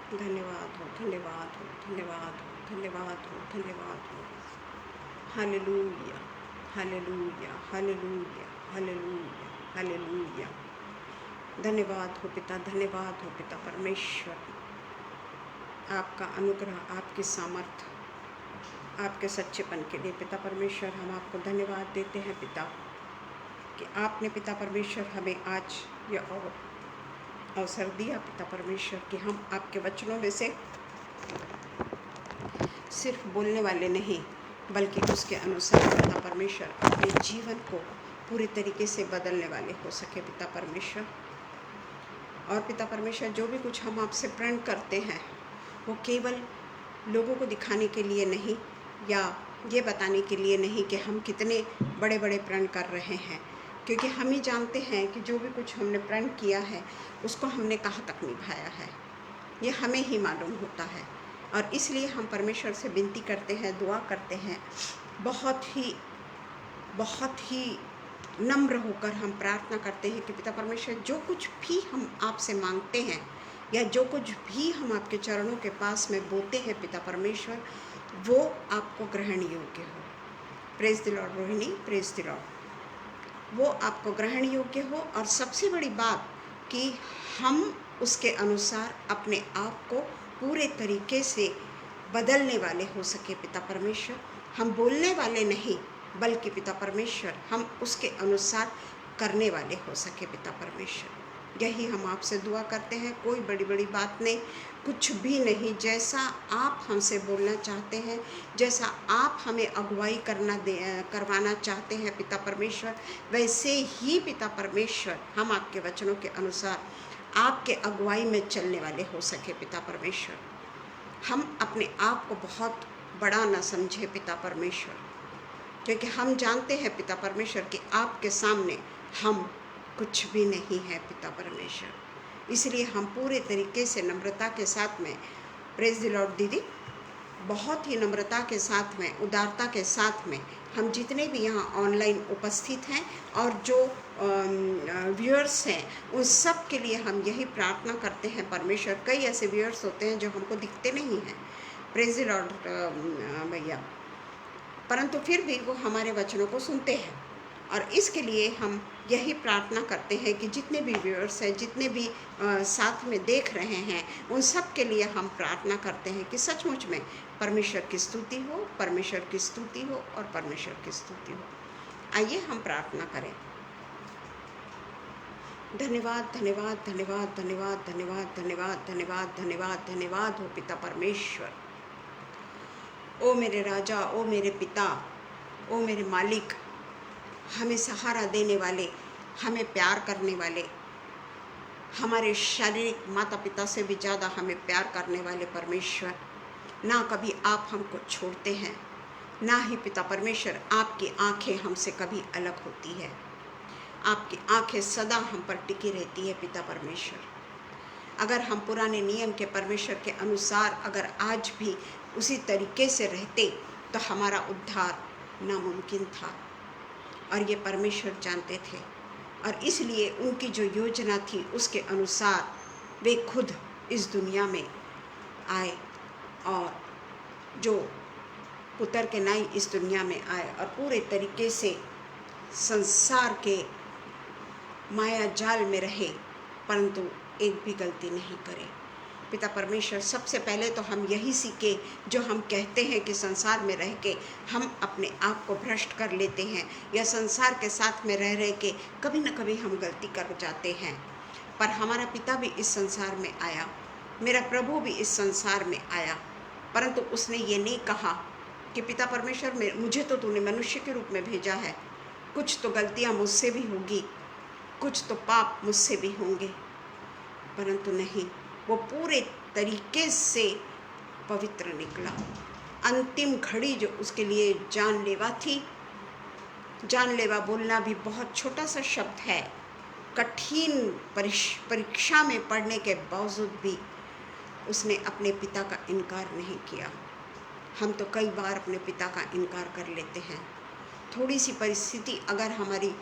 धन्यवाद हो, धन्यवाद हो, धन्यवाद हो, धन्यवाद हो, धन्यवाद हो। Hallelujah, hallelujah, hallelujah, hallelujah, hallelujah. धन्यवाद हो पिता, धन्यवाद हो पिता परमेश्वर। आपका अनुग्रह, आपकी सामर्थ, आपके सच्चेपन के लिए पिता परमेश्वर हम आपको धन्यवाद देते हैं पिता, कि आपने पिता परमेश्वर हमें आज यह अवसर दिया पिता परमेश्वर कि हम आपके वचनों में से सिर्फ बोलने वाले नहीं, बल्कि उसके अनुसार पिता परमेश्वर अपने जीवन को पूरी तरीके से बदलने वाले हो सके पिता परमेश्वर। और पिता परमेश्वर जो भी कुछ हम आपसे प्रण करते हैं वो केवल लोगों को दिखाने के लिए नहीं, या ये बताने के लिए नहीं कि हम कितने बड़े बड़े प्रण कर रहे हैं, क्योंकि हम ही जानते हैं कि जो भी कुछ हमने प्रण किया है उसको हमने कहाँ तक निभाया है, ये हमें ही मालूम होता है। और इसलिए हम परमेश्वर से विनती करते हैं, दुआ करते हैं, बहुत ही नम्र होकर हम प्रार्थना करते हैं कि पिता परमेश्वर जो कुछ भी हम आपसे मांगते हैं, या जो कुछ भी हम आपके चरणों के पास में बोते हैं पिता परमेश्वर, वो आपको ग्रहण योग्य हो। Praise the Lord Rohini, praise the Lord. वो आपको ग्रहण योग्य हो, और सबसे बड़ी बात कि हम उसके अनुसार अपने आप को पूरे तरीके से बदलने वाले हो सके पिता परमेश्वर। हम बोलने वाले नहीं, बल्कि पिता परमेश्वर हम उसके अनुसार करने वाले हो सके पिता परमेश्वर। यही हम आपसे दुआ करते हैं, कोई बड़ी बड़ी बात नहीं, कुछ भी नहीं। जैसा आप हमसे बोलना चाहते हैं, जैसा आप हमें अगुवाई करवाना चाहते हैं पिता परमेश्वर, वैसे ही पिता परमेश्वर हम आपके वचनों के अनुसार आपके अगुवाई में चलने वाले हो सके पिता परमेश्वर। हम अपने आप को बहुत बड़ा न समझे पिता परमेश्वर, क्योंकि हम जानते हैं पिता परमेश्वर कि आपके सामने हम कुछ भी नहीं है पिता परमेश्वर। इसलिए हम पूरे तरीके से नम्रता के साथ में, प्रेज द लॉर्ड दीदी, बहुत ही नम्रता के साथ में, उदारता के साथ में हम जितने भी यहाँ ऑनलाइन उपस्थित हैं और जो व्यूअर्स हैं, उन सब के लिए हम यही प्रार्थना करते हैं परमेश्वर। कई ऐसे व्यूअर्स होते हैं जो हमको दिखते नहीं हैं, प्रेज द लॉर्ड भैया, परंतु फिर भी वो हमारे वचनों को सुनते हैं। और इसके लिए हम यही प्रार्थना करते हैं कि जितने भी व्यूअर्स हैं, जितने भी साथ में देख रहे हैं, उन सब के लिए हम प्रार्थना करते हैं कि सचमुच में परमेश्वर की स्तुति हो, परमेश्वर की स्तुति हो, और परमेश्वर की स्तुति हो। आइए हम प्रार्थना करें। धन्यवाद, धन्यवाद, धन्यवाद, धन्यवाद, धन्यवाद, धन्यवाद, धन्यवाद, धन्यवाद, धन्यवाद हो पिता परमेश्वर। ओ मेरे राजा, ओ मेरे पिता, ओ मेरे मालिक, हमें सहारा देने वाले, हमें प्यार करने वाले, हमारे शारीरिक माता पिता से भी ज़्यादा हमें प्यार करने वाले परमेश्वर, ना कभी आप हमको छोड़ते हैं, ना ही पिता परमेश्वर आपकी आंखें हमसे कभी अलग होती है। आपकी आंखें सदा हम पर टिकी रहती है पिता परमेश्वर। अगर हम पुराने नियम के परमेश्वर के अनुसार अगर आज भी उसी तरीके से रहते तो हमारा उद्धार नामुमकिन था, और ये परमेश्वर जानते थे। और इसलिए उनकी जो योजना थी उसके अनुसार वे खुद इस दुनिया में आए, और जो पुत्र के नाई इस दुनिया में आए और पूरे तरीके से संसार के माया जाल में रहे, परंतु एक भी गलती नहीं करे पिता परमेश्वर। सबसे पहले तो हम यही सीखे, जो हम कहते हैं कि संसार में रह के हम अपने आप को भ्रष्ट कर लेते हैं, या संसार के साथ में रह के कभी न कभी हम गलती कर जाते हैं। पर हमारा पिता भी इस संसार में आया, मेरा प्रभु भी इस संसार में आया, परंतु उसने ये नहीं कहा कि पिता परमेश्वर मुझे तो तूने मनुष्य के रूप में भेजा है, कुछ तो गलतियाँ मुझसे भी होगी, कुछ तो पाप मुझसे भी होंगे, परंतु नहीं, वो पूरे तरीके से पवित्र निकला। अंतिम घड़ी जो उसके लिए जानलेवा थी, जानलेवा बोलना भी बहुत छोटा सा शब्द है, कठिन परीक्षा में पढ़ने के बावजूद भी उसने अपने पिता का इनकार नहीं किया। हम तो कई बार अपने पिता का इनकार कर लेते हैं। थोड़ी सी परिस्थिति अगर हमारी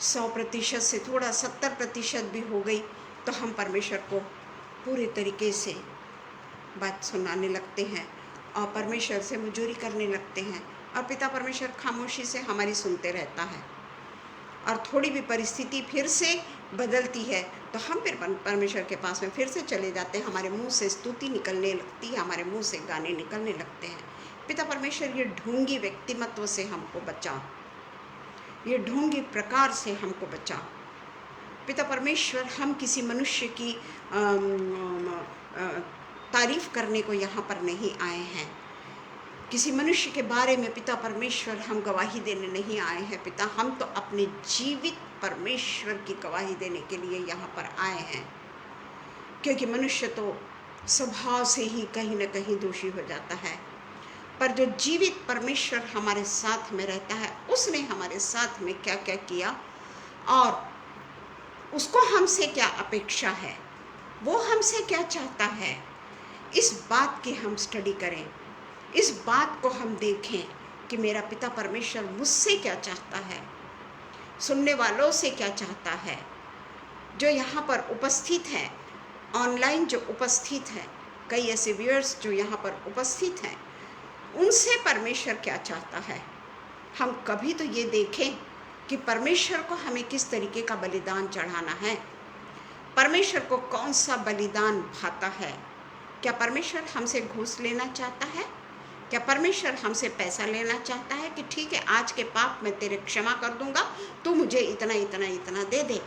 100% से थोड़ा 70% भी हो गई तो हम परमेश्वर को पूरे तरीके से बात सुनाने लगते हैं और परमेश्वर से मुजूरी करने लगते हैं, और पिता परमेश्वर खामोशी से हमारी सुनते रहता है। और थोड़ी भी परिस्थिति फिर से बदलती है तो हम फिर परमेश्वर के पास में फिर से चले जाते हैं। हमारे मुंह से स्तुति निकलने लगती है, हमारे मुंह से गाने निकलने लगते हैं। पिता परमेश्वर ये ढोंगी व्यक्तिमत्व से हमको बचा, ये ढोंगी प्रकार से हमको बचा। पिता परमेश्वर, हम किसी मनुष्य की तारीफ करने को यहाँ पर नहीं आए हैं, किसी मनुष्य के बारे में पिता परमेश्वर हम गवाही देने नहीं आए हैं। पिता, हम तो अपने जीवित परमेश्वर की गवाही देने के लिए यहाँ पर आए हैं, क्योंकि मनुष्य तो स्वभाव से ही कहीं न कहीं दोषी हो जाता है, पर जो जीवित परमेश्वर हमारे साथ में रहता है, उसने हमारे साथ में क्या क्या किया और उसको हमसे क्या अपेक्षा है, वो हमसे क्या चाहता है, इस बात की हम स्टडी करें, इस बात को हम देखें कि मेरा पिता परमेश्वर मुझसे क्या चाहता है, सुनने वालों से क्या चाहता है, जो यहाँ पर उपस्थित है, ऑनलाइन जो उपस्थित है, कई ऐसे व्यूअर्स जो यहाँ पर उपस्थित हैं, उनसे परमेश्वर क्या चाहता है। हम कभी तो ये देखें कि परमेश्वर को हमें किस तरीके का बलिदान चढ़ाना है, परमेश्वर को कौन सा बलिदान भाता है। क्या परमेश्वर हमसे घूस लेना चाहता है? क्या परमेश्वर हमसे पैसा लेना चाहता है कि ठीक है, आज के पाप मैं तेरे क्षमा कर दूंगा, तू मुझे इतना इतना इतना दे दे?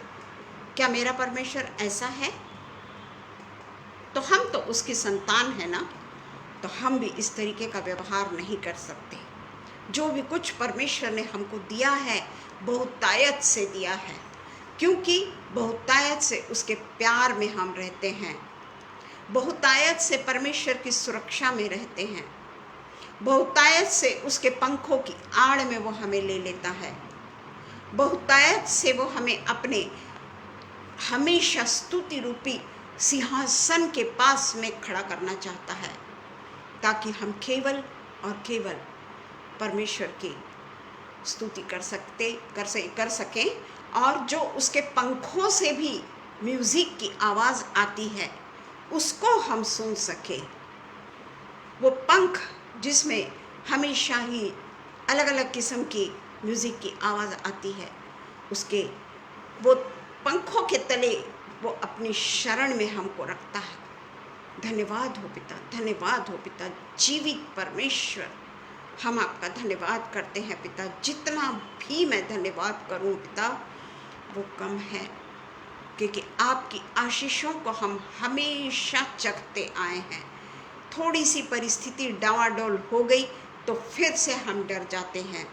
क्या मेरा परमेश्वर ऐसा है? तो हम तो उसकी संतान है ना, तो हम भी इस तरीके का व्यवहार नहीं कर सकते। जो भी कुछ परमेश्वर ने हमको दिया है, बहुतायत से दिया है, क्योंकि बहुतायत से उसके प्यार में हम रहते हैं, बहुतायत से परमेश्वर की सुरक्षा में रहते हैं, बहुतायत से उसके पंखों की आड़ में वो हमें ले लेता है, बहुतायत से वो हमें अपने हमेशा स्तुति रूपी सिंहासन के पास में खड़ा करना चाहता है, ताकि हम केवल और केवल परमेश्वर की स्तुति कर सकें, और जो उसके पंखों से भी म्यूज़िक की आवाज़ आती है उसको हम सुन सकें। वो पंख जिसमें हमेशा ही अलग अलग किस्म की म्यूज़िक की आवाज़ आती है, उसके वो पंखों के तले वो अपनी शरण में हमको रखता है। धन्यवाद हो पिता, धन्यवाद हो पिता, जीवित परमेश्वर, हम आपका धन्यवाद करते हैं पिता। जितना भी मैं धन्यवाद करूं पिता, वो कम है, क्योंकि आपकी आशीषों को हम हमेशा चखते आए हैं। थोड़ी सी परिस्थिति डावाडोल हो गई तो फिर से हम डर जाते हैं,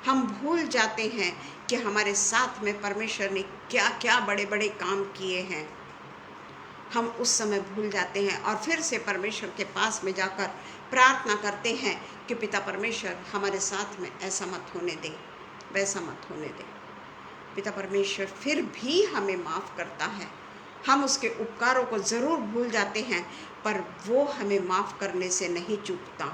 हम भूल जाते हैं कि हमारे साथ में परमेश्वर ने क्या क्या बड़े बड़े काम किए हैं। हम उस समय भूल जाते हैं और फिर से परमेश्वर के पास में जाकर प्रार्थना करते हैं कि पिता परमेश्वर, हमारे साथ में ऐसा मत होने दे, वैसा मत होने दे। पिता परमेश्वर फिर भी हमें माफ़ करता है। हम उसके उपकारों को ज़रूर भूल जाते हैं, पर वो हमें माफ़ करने से नहीं चूकता,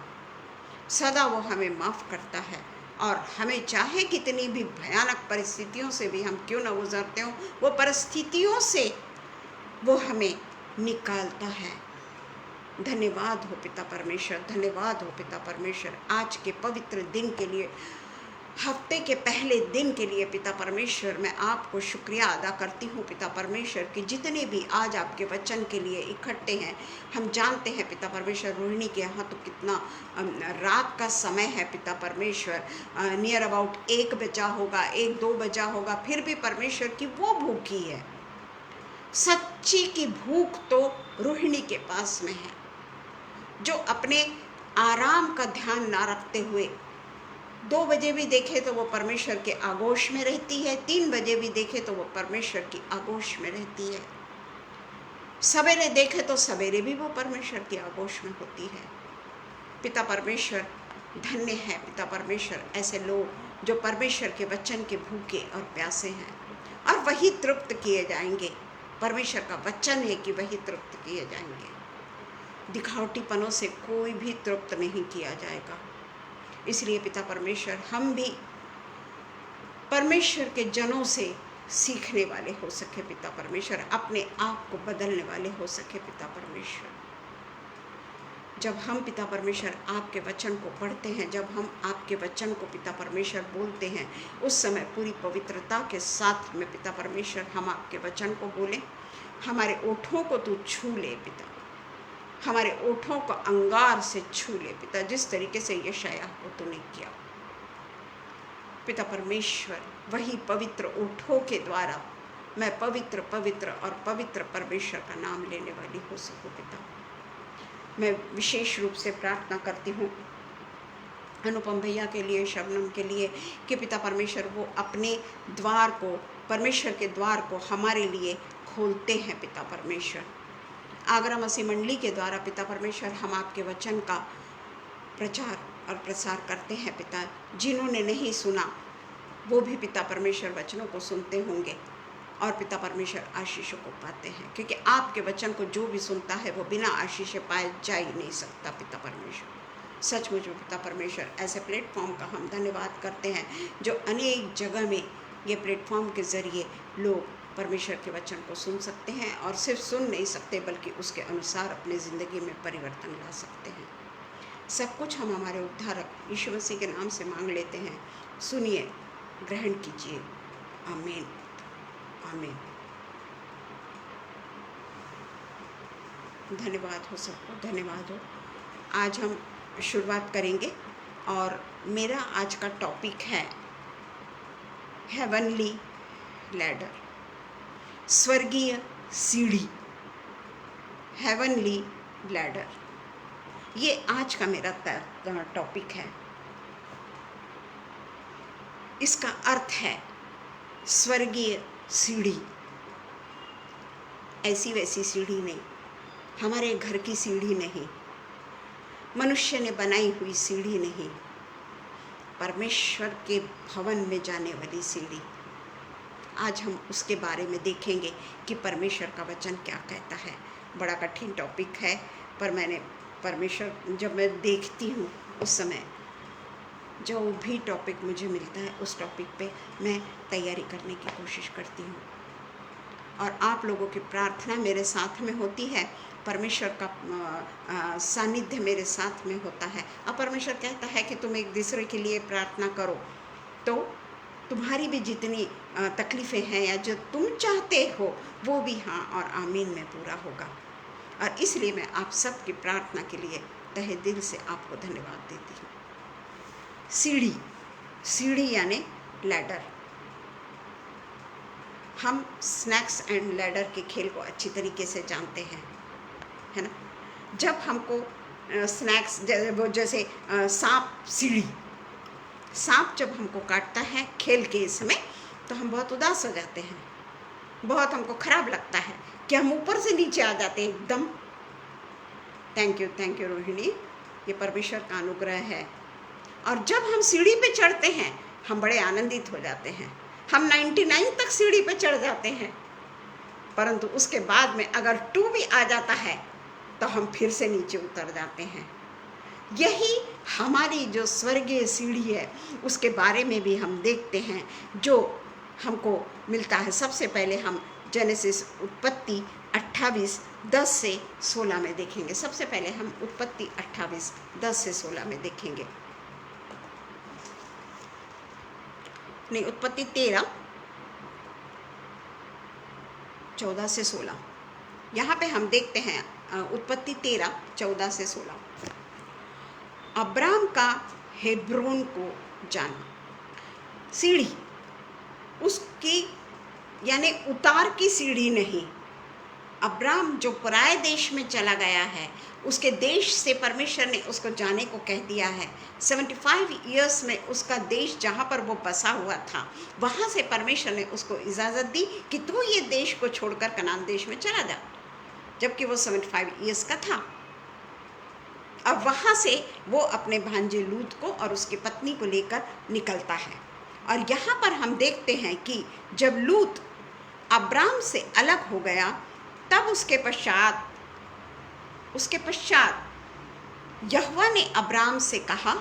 सदा वो हमें माफ़ करता है। और हमें चाहे कितनी भी भयानक परिस्थितियों से भी हम क्यों न गुजरते हो, वो परिस्थितियों से वो हमें निकालता है। धन्यवाद हो पिता परमेश्वर, धन्यवाद हो पिता परमेश्वर, आज के पवित्र दिन के लिए, हफ्ते के पहले दिन के लिए पिता परमेश्वर, मैं आपको शुक्रिया अदा करती हूँ पिता परमेश्वर कि जितने भी आज आपके वचन के लिए इकट्ठे हैं। हम जानते हैं पिता परमेश्वर, रोहिणी के यहाँ तो कितना रात का समय है पिता परमेश्वर, नियर अबाउट 1 बजा होगा, 1-2 बजा होगा, फिर भी परमेश्वर की वो भूखी है। सच्ची की भूख तो रोहिणी के पास में है, जो अपने आराम का ध्यान ना रखते हुए 2 बजे भी देखे तो वो परमेश्वर के आगोश में रहती है, 3 बजे भी देखे तो वो परमेश्वर की आगोश में रहती है, सवेरे देखे तो सवेरे भी वो परमेश्वर की आगोश में होती है। पिता परमेश्वर, धन्य है पिता परमेश्वर ऐसे लोग जो परमेश्वर के वचन के भूखे और प्यासे हैं, और वही तृप्त किए जाएंगे। परमेश्वर का वचन है कि वही तृप्त किए जाएंगे। दिखावटीपनों से कोई भी तृप्त नहीं किया जाएगा। इसलिए पिता परमेश्वर, हम भी परमेश्वर के जनों से सीखने वाले हो सके पिता परमेश्वर, अपने आप को बदलने वाले हो सके पिता परमेश्वर। जब हम पिता परमेश्वर आपके वचन को पढ़ते हैं, जब हम आपके वचन को पिता परमेश्वर बोलते हैं, उस समय पूरी पवित्रता के साथ में पिता परमेश्वर हम आपके वचन को बोलें। हमारे ओठों को तू छू ले पिता, हमारे ओठों को अंगार से छू ले पिता, जिस तरीके से यशायाह को तूने किया पिता परमेश्वर। वही पवित्र ओठों के द्वारा मैं पवित्र पवित्र और पवित्र परमेश्वर का नाम लेने वाली हो सकूं पिता। मैं विशेष रूप से प्रार्थना करती हूँ अनुपम भैया के लिए, शबनम के लिए, कि पिता परमेश्वर वो अपने द्वार को, परमेश्वर के द्वार को हमारे लिए खोलते हैं पिता परमेश्वर। आगरा मसीह मंडली के द्वारा पिता परमेश्वर हम आपके वचन का प्रचार और प्रसार करते हैं पिता। जिन्होंने नहीं सुना वो भी पिता परमेश्वर वचनों को सुनते होंगे और पिता परमेश्वर आशीषों को पाते हैं, क्योंकि आपके वचन को जो भी सुनता है वो बिना आशीष पाए जा ही नहीं सकता पिता परमेश्वर। सचमुच में पिता परमेश्वर ऐसे प्लेटफॉर्म का हम धन्यवाद करते हैं जो अनेक जगह में ये प्लेटफॉर्म के ज़रिए लोग परमेश्वर के वचन को सुन सकते हैं, और सिर्फ सुन नहीं सकते बल्कि उसके अनुसार अपनी ज़िंदगी में परिवर्तन ला सकते हैं। सब कुछ हम हमारे उद्धारक यीशु मसीह के नाम से मांग लेते हैं। सुनिए, ग्रहण कीजिए। आमीन, आमीन। धन्यवाद हो सबको, धन्यवाद हो। आज हम शुरुआत करेंगे और मेरा आज का टॉपिक है हेवनली लैडर, स्वर्गीय सीढ़ी। हेवनली लैडर, ये आज का मेरा टॉपिक है। इसका अर्थ है स्वर्गीय सीढ़ी। ऐसी वैसी सीढ़ी नहीं, हमारे घर की सीढ़ी नहीं, मनुष्य ने बनाई हुई सीढ़ी नहीं, परमेश्वर के भवन में जाने वाली सीढ़ी। आज हम उसके बारे में देखेंगे कि परमेश्वर का वचन क्या कहता है। बड़ा कठिन टॉपिक है, पर मैंने परमेश्वर जब मैं देखती हूँ उस समय जो भी टॉपिक मुझे मिलता है उस टॉपिक पे मैं तैयारी करने की कोशिश करती हूँ, और आप लोगों की प्रार्थना मेरे साथ में होती है, परमेश्वर का सानिध्य मेरे साथ में होता है। अब परमेश्वर कहता है कि तुम एक दूसरे के लिए प्रार्थना करो, तो तुम्हारी भी जितनी तकलीफ़ें हैं या जो तुम चाहते हो वो भी हाँ और आमीन में पूरा होगा। और इसलिए मैं आप सब की प्रार्थना के लिए तहे दिल से आपको धन्यवाद देती हूँ। सीढ़ी, सीढ़ी यानी लैडर। हम स्नैक्स एंड लैडर के खेल को अच्छी तरीके से जानते हैं, है ना। जब हमको स्नैक्स जैसे सांप सीढ़ी, सांप जब हमको काटता है खेल के इसमें, तो हम बहुत उदास हो जाते हैं, बहुत हमको खराब लगता है कि हम ऊपर से नीचे आ जाते हैं एकदम। थैंक यू रोहिणी, ये परमेश्वर का अनुग्रह है। और जब हम सीढ़ी पे चढ़ते हैं हम बड़े आनंदित हो जाते हैं, हम 99 तक सीढ़ी पे चढ़ जाते हैं, परंतु उसके बाद में अगर 2 भी आ जाता है तो हम फिर से नीचे उतर जाते हैं। यही हमारी जो स्वर्गीय सीढ़ी है उसके बारे में भी हम देखते हैं, जो हमको मिलता है। सबसे पहले हम जेनेसिस उत्पत्ति 28:10 से 16 में देखेंगे। सबसे पहले हम उत्पत्ति 28:10 से 16 में देखेंगे। नहीं, उत्पत्ति 13:14 से 16। यहाँ पे हम देखते हैं उत्पत्ति 13:14 से 16। अब्राम का हेब्रोन को जाना। सीढ़ी उसकी यानी उतार की सीढ़ी नहीं। अब्राम जो पराये देश में चला गया है, उसके देश से परमेश्वर ने उसको जाने को कह दिया है। 75 ईयर्स में उसका देश जहाँ पर वो बसा हुआ था, वहाँ से परमेश्वर ने उसको इजाज़त दी कि तू ये देश को छोड़कर कनान देश में चला जा, जबकि वो 75 ईयर्स का था। अब वहाँ से वो अपने भांजे लूत को और उसकी पत्नी को लेकर निकलता है। और यहाँ पर हम देखते हैं कि जब लूत अब्राम से अलग हो गया, तब उसके पश्चात यहोवा ने अब्राम से कहा,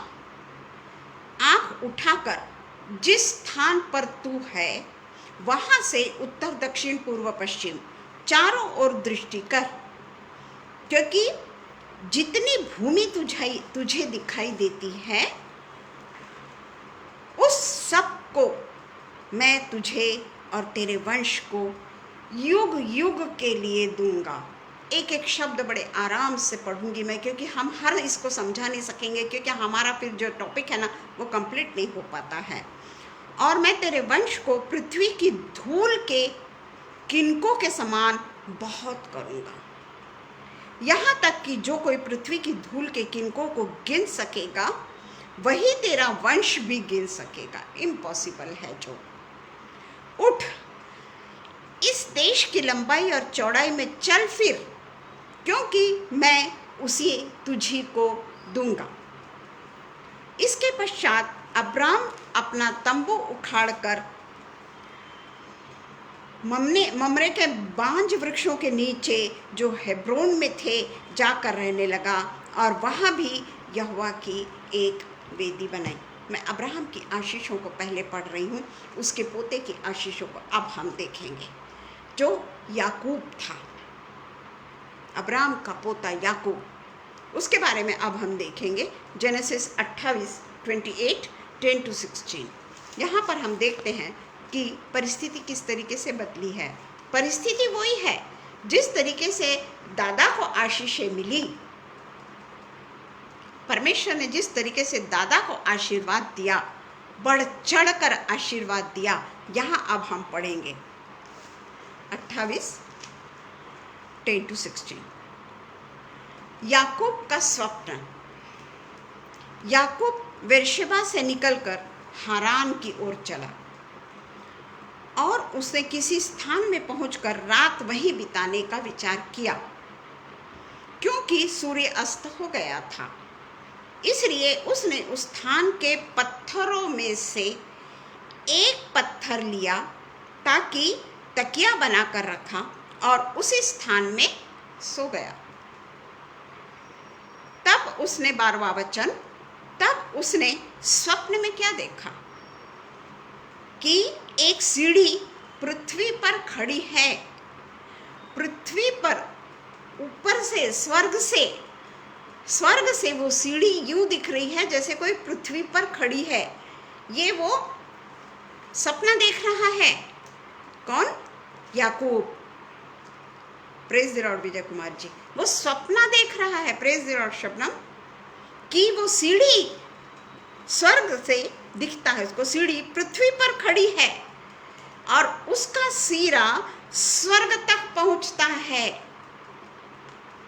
आँख उठाकर जिस स्थान पर तू है वहाँ से उत्तर दक्षिण पूर्व पश्चिम चारों ओर दृष्टि कर, क्योंकि जितनी भूमि तुझे दिखाई देती है उस सब को मैं तुझे और तेरे वंश को युग युग के लिए दूंगा। एक एक शब्द बड़े आराम से पढ़ूंगी मैं, क्योंकि हम हर इसको समझा नहीं सकेंगे, क्योंकि हमारा फिर जो टॉपिक है ना वो कंप्लीट नहीं हो पाता है। और मैं तेरे वंश को पृथ्वी की धूल के किनकों के समान बहुत करूंगा, यहाँ तक कि जो कोई पृथ्वी की धूल के किनकों को गिन सकेगा वही तेरा वंश भी गिन सकेगा। इम्पॉसिबल है जो। उठ, इस देश की लंबाई और चौड़ाई में चल फिर, क्योंकि मैं उसे तुझी को दूंगा। इसके पश्चात अब्राम अपना तंबू उखाड़कर ममरे के बांज वृक्षों के नीचे जो हेब्रोन में थे जाकर रहने लगा, और वहाँ भी यहोवा की एक वेदी बनाई। मैं अब्राहम की आशीषों को पहले पढ़ रही हूँ, उसके पोते की आशीषों को अब हम देखेंगे, जो याकूब था, अब्राहम का पोता याकूब, उसके बारे में अब हम देखेंगे। जेनेसिस 28:28, 10-16। यहाँ पर हम देखते हैं कि परिस्थिति किस तरीके से बदली है। परिस्थिति वही है जिस तरीके से दादा को आशीषें मिली, परमेश्वर ने जिस तरीके से दादा को आशीर्वाद दिया, बढ़ चढ़ कर आशीर्वाद दिया, यहाँ अब हम पढ़ेंगे 28, 10-16। याकूब का स्वप्न। याकूब बेर्शेबा से निकलकर हारान की ओर चला, और उसने किसी स्थान में पहुंचकर रात वहीं बिताने का विचार किया, क्योंकि सूर्य अस्त हो गया था। इसलिए उसने उस स्थान के पत्थरों में से एक पत्थर लिया, ताकि तकिया बनाकर रखा, और उसी स्थान में सो गया। तब उसने 12वां वचन, तब उसने स्वप्न में क्या देखा कि एक सीढ़ी पृथ्वी पर खड़ी है। पृथ्वी पर ऊपर से स्वर्ग से वो सीढ़ी यूं दिख रही है जैसे कोई पृथ्वी पर खड़ी है। ये वो सपना देख रहा है। कौन? याकूब। Praise the Lord Vijay Kumar ji. वो सपना देख रहा है, प्रेज द लॉर्ड शबनम, कि वो सीढ़ी स्वर्ग से दिखता है, उसको सीढ़ी पृथ्वी पर खड़ी है और उसका सिरा स्वर्ग तक पहुंचता है।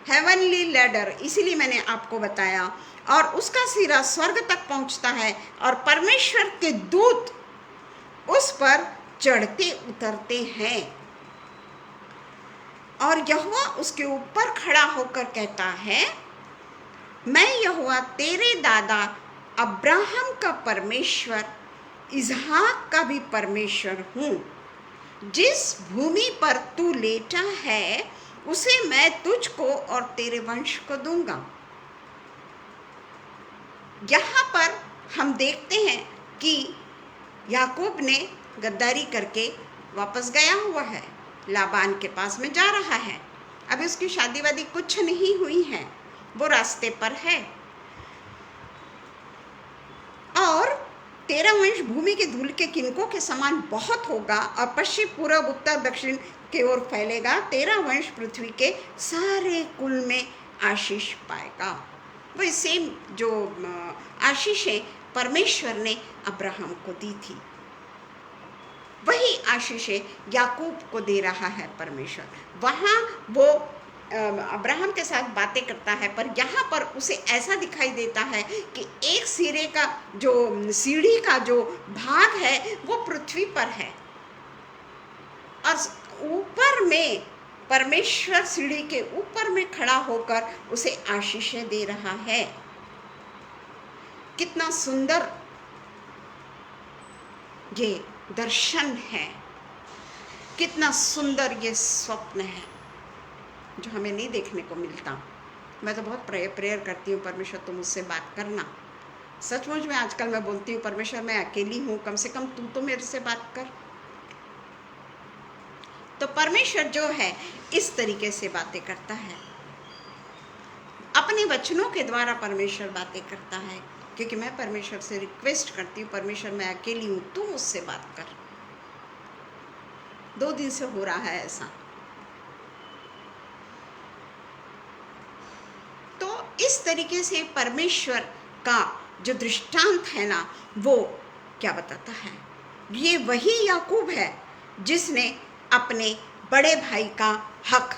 हेवनली लैडर, इसीलिए मैंने आपको बताया। और उसका सिरा स्वर्ग तक पहुंचता है और परमेश्वर के दूत उस पर चढ़ते उतरते हैं। और यहोवा उसके ऊपर खड़ा होकर कहता है, मैं यहोवा तेरे दादा अब्राहम का परमेश्वर, इसहाक का भी परमेश्वर हूँ। जिस भूमि पर तू लेटा है उसे मैं तुझको और तेरे वंश को दूंगा। यहाँ पर हम देखते हैं कि याकूब ने गद्दारी करके वापस गया हुआ है, लाबान के पास में जा रहा है। अभी उसकी शादी वादी कुछ नहीं हुई है, वो रास्ते पर है। और तेरा वंश भूमि के धूल के किनकों के समान बहुत होगा और पश्चिम पूर्व उत्तर दक्षिण की ओर फैलेगा। तेरा वंश पृथ्वी के सारे कुल में आशीष पाएगा। वही सेम जो आशीषें परमेश्वर ने अब्राहम को दी थी, वही आशीषें याकूब को दे रहा है परमेश्वर। वहाँ वो अब्राहम के साथ बातें करता है, पर यहाँ पर उसे ऐसा दिखाई देता है कि एक सिरे का जो सीढ़ी का जो भाग है वो पृथ्वी पर है और ऊपर में परमेश्वर सीढ़ी के ऊपर में खड़ा होकर उसे आशीषें दे रहा है। कितना सुंदर ये दर्शन है, कितना सुंदर ये स्वप्न है जो हमें नहीं देखने को मिलता। मैं तो बहुत प्रेयर करती हूँ, परमेश्वर तुम मुझसे बात करना। सचमुच में आजकल मैं बोलती हूँ, परमेश्वर मैं अकेली हूँ, कम से कम तू तो मेरे से बात कर। तो परमेश्वर जो है इस तरीके से बातें करता है, अपने वचनों के द्वारा परमेश्वर बातें करता है। क्योंकि मैं परमेश्वर से रिक्वेस्ट करती हूँ, परमेश्वर मैं अकेली हूँ, तू मुझसे बात कर। 2 दिन से हो रहा है ऐसा। तो इस तरीके से परमेश्वर का जो दृष्टांत है ना, वो क्या बताता है? ये वही याकूब है जिसने अपने बड़े भाई का हक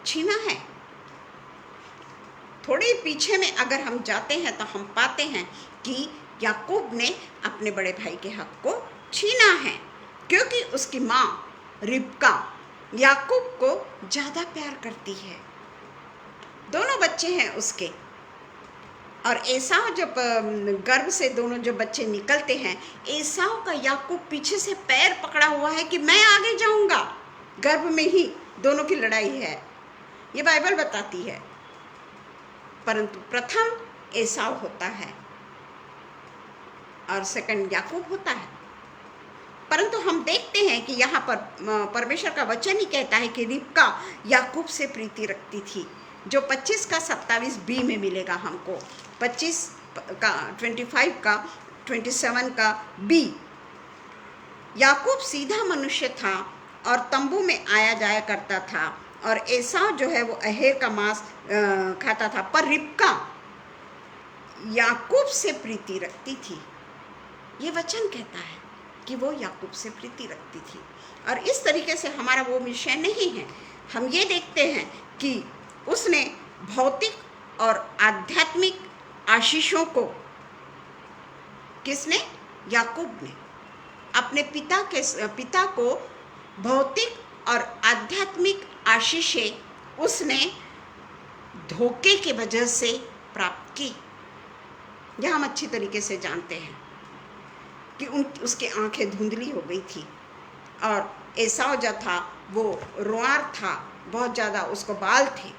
छीना है। थोड़े पीछे में अगर हम जाते हैं तो हम पाते हैं कि याकूब ने अपने बड़े भाई के हक को छीना है, क्योंकि उसकी माँ रिबका याकूब को ज़्यादा प्यार करती है। दोनों बच्चे हैं उसके, और एसाव जब गर्भ से दोनों जो बच्चे निकलते हैं, एसाव का याकूब पीछे से पैर पकड़ा हुआ है कि मैं आगे जाऊंगा। गर्भ में ही दोनों की लड़ाई है, ये बाइबल बताती है। परंतु प्रथम एसाव होता है और सेकंड याकूब होता है। परंतु हम देखते हैं कि यहाँ पर परमेश्वर का वचन ही कहता है कि रिबका याकूब से प्रीति रखती थी, जो 25 का 27 बी में मिलेगा हमको, 25 का 25 का 27 का बी। याकूब सीधा मनुष्य था और तंबू में आया जाया करता था, और एसाव जो है वो अहेर का मांस खाता था। पर रिबका याकूब से प्रीति रखती थी। ये वचन कहता है कि वो याकूब से प्रीति रखती थी। और इस तरीके से हमारा वो विषय नहीं है। हम ये देखते हैं कि उसने भौतिक और आध्यात्मिक आशीषों को, किसने? याकूब ने अपने पिता को भौतिक और आध्यात्मिक आशीषें उसने धोखे के वजह से प्राप्त की। यह हम अच्छी तरीके से जानते हैं कि उसकी आंखें धुंधली हो गई थी, और एसाव जो था वो रोआर था, बहुत ज़्यादा उसको बाल थे,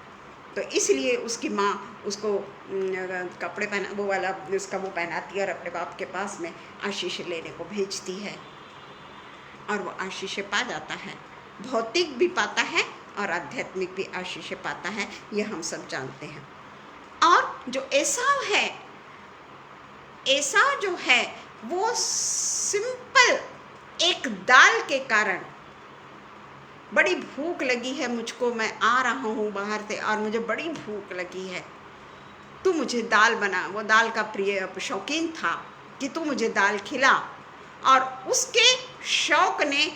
तो इसलिए उसकी माँ उसको कपड़े पहना, वो वाला उसका वो पहनाती है और अपने बाप के पास में आशीष लेने को भेजती है, और वो आशीष पा जाता है। भौतिक भी पाता है और आध्यात्मिक भी आशीष पाता है, ये हम सब जानते हैं। और जो एसाव है, एसाव जो है वो सिंपल एक दाल के कारण, बड़ी भूख लगी है मुझको, मैं आ रहा हूँ बाहर से और मुझे बड़ी भूख लगी है, तू मुझे दाल बना। वो दाल का प्रिय शौकीन था कि तू मुझे दाल खिला, और उसके शौक ने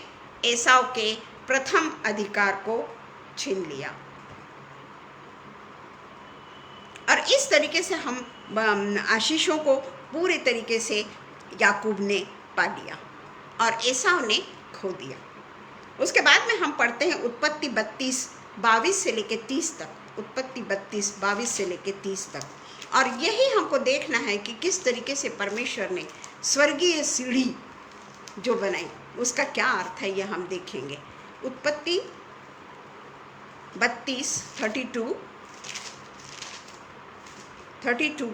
एसाव के प्रथम अधिकार को छीन लिया। और इस तरीके से हम आशीषों को पूरे तरीके से याकूब ने पा लिया और एसाव ने खो दिया। उसके बाद में हम पढ़ते हैं उत्पत्ति 32:22 से लेके 30 तक। उत्पत्ति 32:22 से लेके 30 तक। और यही हमको देखना है कि किस तरीके से परमेश्वर ने स्वर्गीय सीढ़ी जो बनाई, उसका क्या अर्थ है, यह हम देखेंगे। उत्पत्ति 32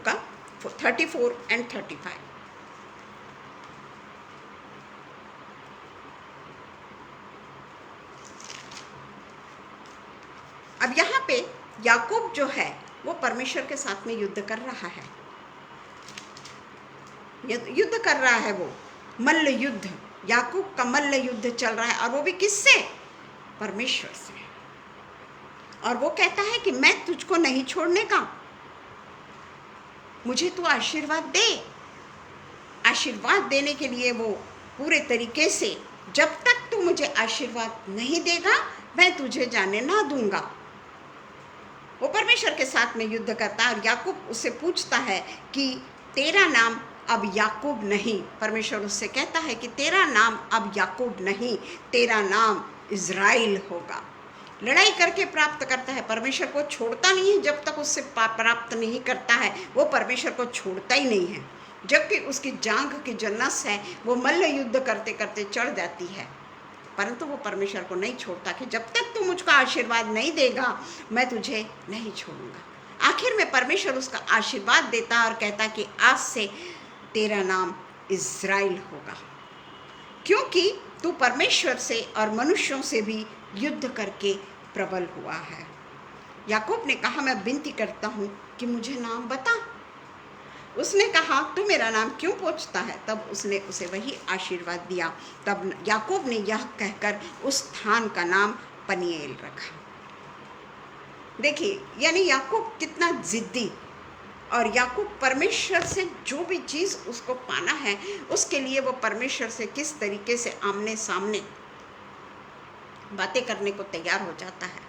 का 34 and 35। अब यहाँ पे याकूब जो है वो परमेश्वर के साथ में युद्ध कर रहा है, युद्ध कर रहा है, वो मल्ल युद्ध, याकूब का मल्ल युद्ध चल रहा है, और वो भी किससे? परमेश्वर से। और वो कहता है कि मैं तुझको नहीं छोड़ने का, मुझे तू आशीर्वाद दे। आशीर्वाद देने के लिए वो पूरे तरीके से, जब तक तू मुझे आशीर्वाद नहीं देगा मैं तुझे जाने ना दूंगा। वो परमेश्वर के साथ में युद्ध करता है, और याकूब उससे पूछता है कि तेरा नाम अब याकूब नहीं, परमेश्वर उससे कहता है कि तेरा नाम अब याकूब नहीं, तेरा नाम इज़राइल होगा। लड़ाई करके प्राप्त करता है, परमेश्वर को छोड़ता नहीं है, जब तक उससे प्राप्त नहीं करता है वो परमेश्वर को छोड़ता ही नहीं है। जबकि उसकी जांघ की जो नस है वो मल्ल युद्ध करते करते चढ़ जाती है, परंतु वो परमेश्वर को नहीं छोड़ता कि जब तक तू मुझको आशीर्वाद नहीं देगा मैं तुझे नहीं छोड़ूंगा। आखिर में परमेश्वर उसका आशीर्वाद देता और कहता कि आज से तेरा नाम इज़राइल होगा, क्योंकि तू परमेश्वर से और मनुष्यों से भी युद्ध करके प्रबल हुआ है। याकूब ने कहा, मैं विनती करता हूँ कि मुझे नाम बता। उसने कहा, तू मेरा नाम क्यों पूछता है? तब उसने उसे वही आशीर्वाद दिया। तब याकूब ने यह कहकर उस स्थान का नाम पनीएल रखा। देखिए, यानी याकूब कितना जिद्दी, और याकूब परमेश्वर से जो भी चीज़ उसको पाना है उसके लिए वो परमेश्वर से किस तरीके से आमने सामने बातें करने को तैयार हो जाता है।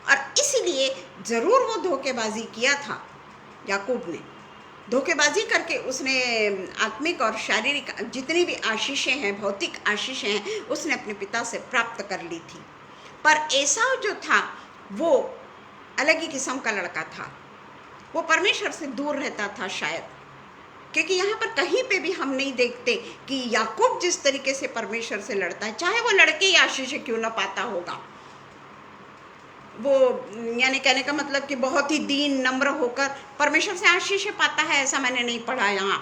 और इसीलिए ज़रूर वो धोखेबाजी किया था। याकूब ने धोखेबाजी करके उसने आत्मिक और शारीरिक जितनी भी आशीषें हैं, भौतिक आशीषें हैं, उसने अपने पिता से प्राप्त कर ली थी। पर एसाव जो था वो अलग ही किस्म का लड़का था। वो परमेश्वर से दूर रहता था शायद, क्योंकि यहाँ पर कहीं पे भी हम नहीं देखते कि याकूब जिस तरीके से परमेश्वर से लड़ता है, चाहे वो लड़के ही आशीष क्यों ना पाता होगा, वो यानी कहने का मतलब कि बहुत ही दीन नम्र होकर परमेश्वर से आशीष पाता है, ऐसा मैंने नहीं पढ़ा। यहाँ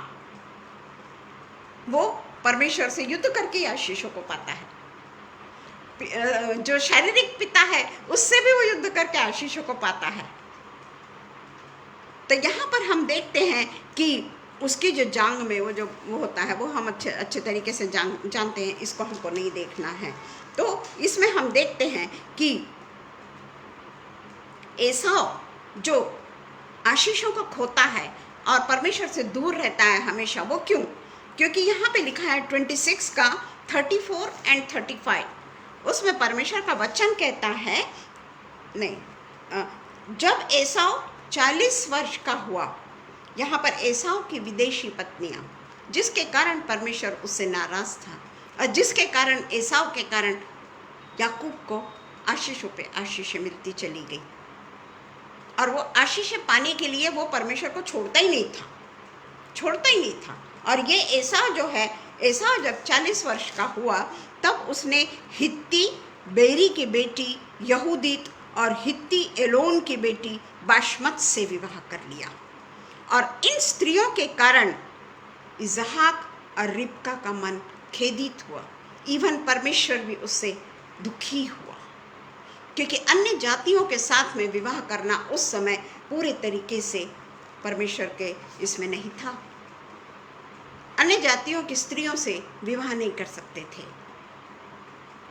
वो परमेश्वर से युद्ध करके ही आशीषों को पाता है। जो शारीरिक पिता है उससे भी वो युद्ध करके आशीषों को पाता है। तो यहाँ पर हम देखते हैं कि उसकी जो जांग में वो होता है, वो हम अच्छे तरीके से जानते हैं, इसको हमको नहीं देखना है। तो इसमें हम देखते हैं कि एसाव जो आशीषों को खोता है और परमेश्वर से दूर रहता है हमेशा, वो क्यों? क्योंकि यहाँ पे लिखा है 26 का 34 और 35, उसमें परमेश्वर का वचन कहता है, जब एसाव 40 वर्ष का हुआ, यहाँ पर एसाव की विदेशी पत्नियां, जिसके कारण परमेश्वर उससे नाराज था और जिसके कारण एसाव के कारण याकूब को आशीषों पे आशीषें मिलती चली गई, और वो आशीषें पाने के लिए वो परमेश्वर को छोड़ता ही नहीं था। और ये एसाव जो है, एसाव जब 40 वर्ष का हुआ तब उसने हित्ती बेरी की बेटी यहूदीत और हित्ती एलोन की बेटी बाशमत से विवाह कर लिया, और इन स्त्रियों के कारण इसहाक और रिबका का मन खेदित हुआ। इवन परमेश्वर भी उससे दुखी हुआ, क्योंकि अन्य जातियों के साथ में विवाह करना उस समय पूरे तरीके से परमेश्वर के इसमें नहीं था। अन्य जातियों की स्त्रियों से विवाह नहीं कर सकते थे,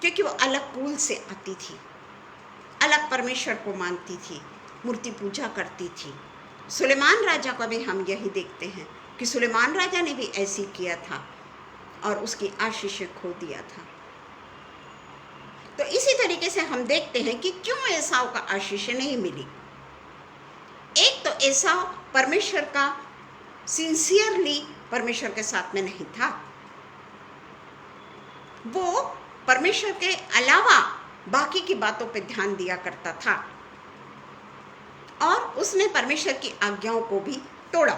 क्योंकि वो अलग कुल से आती थी, अलग परमेश्वर को मानती थी, मूर्ति पूजा करती थी। सुलेमान राजा का भी हम यही देखते हैं कि सुलेमान राजा ने भी ऐसी किया था और उसकी आशीषें खो दिया था। तो इसी तरीके से हम देखते हैं कि क्यों एसाव का आशीषें नहीं मिली। एक तो एसाव परमेश्वर का सिंसियरली परमेश्वर के साथ में नहीं था, वो परमेश्वर के अलावा बाकी की बातों पे ध्यान दिया करता था, और उसने परमेश्वर की आज्ञाओं को भी तोड़ा।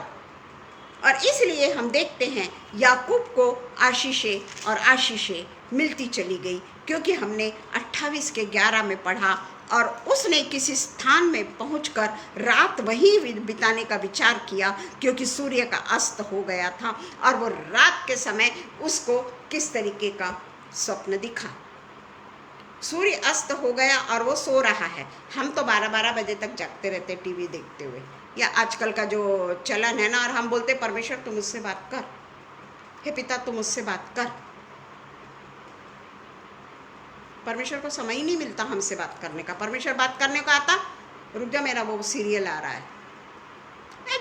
और इसलिए हम देखते हैं याकूब को आशीषें मिलती चली गई, क्योंकि हमने 28 के 11 में पढ़ा, और उसने किसी स्थान में पहुंचकर रात वहीं बिताने का विचार किया, क्योंकि सूर्य का अस्त हो गया था, और वो रात के समय उसको किस तरीके का स्वप्न दिखा। सूर्य अस्त हो गया और वो सो रहा है। हम तो 12-12 बजे तक जागते रहते टीवी देखते हुए, या आजकल का जो चलन है ना, और हम बोलते परमेश्वर तू मुझसे बात कर, हे पिता तू मुझसे बात कर। परमेश्वर को समय ही नहीं मिलता हमसे बात करने का। परमेश्वर बात करने को आता, रुक जा मेरा वो सीरियल आ रहा है,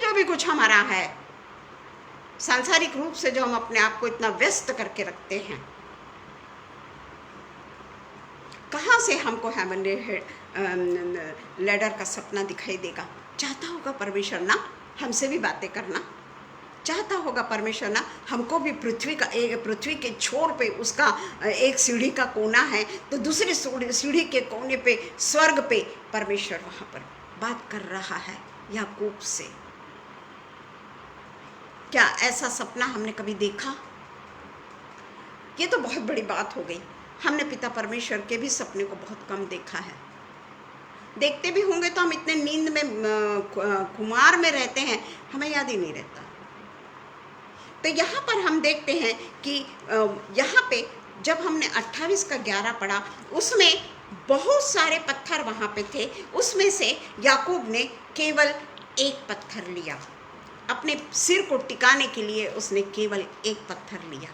जो भी कुछ हमारा है सांसारिक रूप से जो हम अपने आप को इतना व्यस्त करके रखते हैं, कहाँ से हमको हेवनली लैडर का सपना दिखाई देगा। चाहता होगा परमेश्वर ना हमसे भी बातें करना, चाहता होगा परमेश्वर ना हमको भी पृथ्वी के छोर पे उसका एक सीढ़ी का कोना है, तो दूसरी सीढ़ी के कोने पे स्वर्ग पे परमेश्वर वहाँ पर बात कर रहा है याकूब से। क्या ऐसा सपना हमने कभी देखा? ये तो बहुत बड़ी बात हो गई। हमने पिता परमेश्वर के भी सपने को बहुत कम देखा है। देखते भी होंगे तो हम इतने नींद में खुमार में रहते हैं, हमें याद ही नहीं रहता। तो यहाँ पर हम देखते हैं कि यहाँ पे जब हमने 28 का 11 पढ़ा, उसमें बहुत सारे पत्थर वहाँ पे थे, उसमें से याकूब ने केवल एक पत्थर लिया। अपने सिर को टिकाने के लिए उसने केवल एक पत्थर लिया।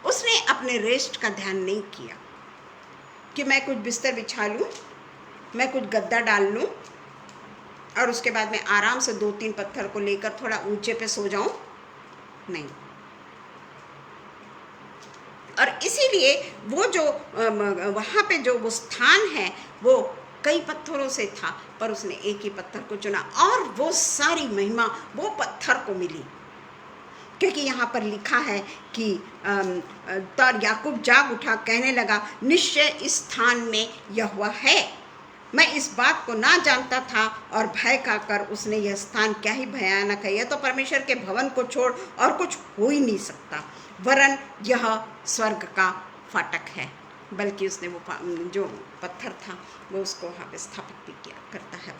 उसने अपने रेस्ट का ध्यान नहीं किया कि मैं कुछ बिस्तर बिछा लूँ, मैं कुछ गद्दा डाल लूँ और उसके बाद मैं आराम से 2-3 पत्थर को लेकर थोड़ा ऊंचे पे सो जाऊं। नहीं। और इसीलिए वो जो वहाँ पे जो वो स्थान है वो कई पत्थरों से था, पर उसने एक ही पत्थर को चुना और वो सारी महिमा वो पत्थर को मिली। क्योंकि यहाँ पर लिखा है कि तब याकूब जाग उठा, कहने लगा, निश्चय इस स्थान में यहोवा है। मैं इस बात को ना जानता था और भय खाकर उसने यह स्थान क्या ही भयानक है, यह तो परमेश्वर के भवन को छोड़ और कुछ हो ही नहीं सकता, वरन यह स्वर्ग का फाटक है। बल्कि उसने वो जो पत्थर था वो उसको वहाँ पे स्थापित भी किया करता है।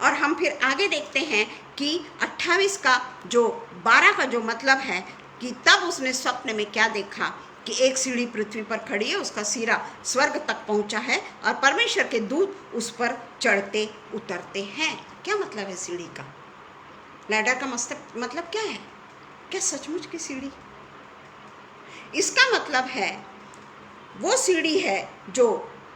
और हम फिर आगे देखते हैं कि 28 का जो 12 का जो मतलब है कि तब उसने स्वप्न में क्या देखा कि एक सीढ़ी पृथ्वी पर खड़ी है, उसका सिरा स्वर्ग तक पहुंचा है और परमेश्वर के दूत उस पर चढ़ते उतरते हैं। क्या मतलब है सीढ़ी का? लैडर का मतलब क्या है? क्या सचमुच की सीढ़ी? इसका मतलब है वो सीढ़ी है जो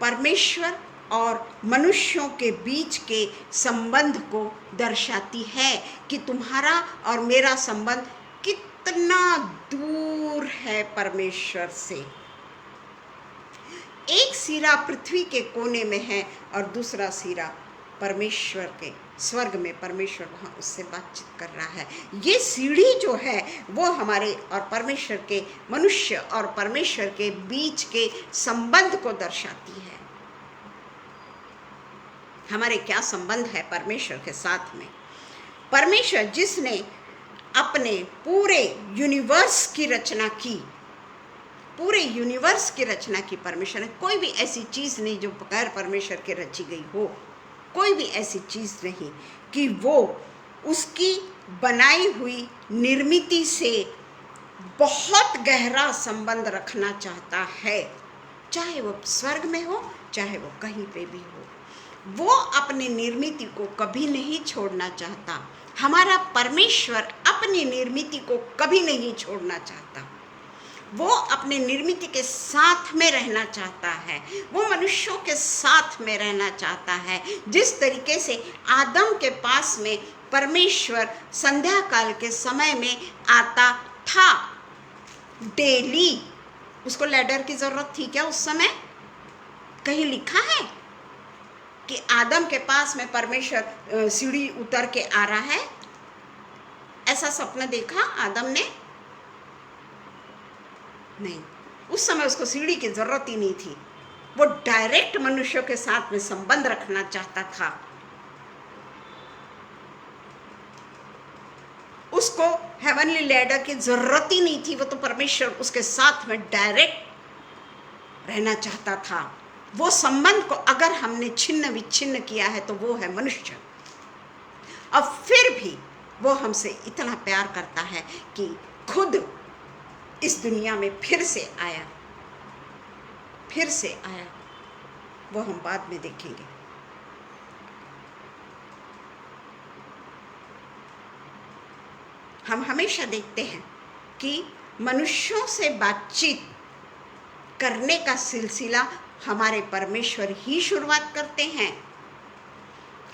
परमेश्वर और मनुष्यों के बीच के संबंध को दर्शाती है कि तुम्हारा और मेरा संबंध कितना दूर है परमेश्वर से। एक सिरा पृथ्वी के कोने में है और दूसरा सिरा परमेश्वर के स्वर्ग में, परमेश्वर वहाँ उससे बातचीत कर रहा है। ये सीढ़ी जो है वो हमारे और परमेश्वर के, मनुष्य और परमेश्वर के बीच के संबंध को दर्शाती है। हमारे क्या संबंध है परमेश्वर के साथ में? परमेश्वर जिसने अपने पूरे यूनिवर्स की रचना की, पूरे यूनिवर्स की रचना की परमेश्वर ने, कोई भी ऐसी चीज़ नहीं जो बगैर परमेश्वर के रची गई हो। कोई भी ऐसी चीज़ नहीं कि वो उसकी बनाई हुई निर्मिति से बहुत गहरा संबंध रखना चाहता है, चाहे वो स्वर्ग में हो चाहे वो कहीं पे भी हो। वो अपने निर्मिति को कभी नहीं छोड़ना चाहता। हमारा परमेश्वर अपनी निर्मिति को कभी नहीं छोड़ना चाहता। वो अपने निर्मिति के साथ में रहना चाहता है, वो मनुष्यों के साथ में रहना चाहता है। जिस तरीके से आदम के पास में परमेश्वर संध्या काल के समय में आता था डेली, उसको लैडर की जरूरत थी क्या उस समय? कहीं लिखा है कि आदम के पास में परमेश्वर सीढ़ी उतर के आ रहा है? ऐसा सपना देखा आदम ने? नहीं, उस समय उसको सीढ़ी की जरूरत ही नहीं थी। वो डायरेक्ट मनुष्यों के साथ में संबंध रखना चाहता था। उसको हेवनली लैडर की जरूरत ही नहीं थी। वो तो परमेश्वर उसके साथ में डायरेक्ट रहना चाहता था। वो संबंध को अगर हमने छिन्न विच्छिन्न किया है तो वो है मनुष्य। अब फिर भी वो हमसे इतना प्यार करता है कि खुद इस दुनिया में फिर से आया। वो हम बाद में देखेंगे। हम हमेशा देखते हैं कि मनुष्यों से बातचीत करने का सिलसिला हमारे परमेश्वर ही शुरुआत करते हैं।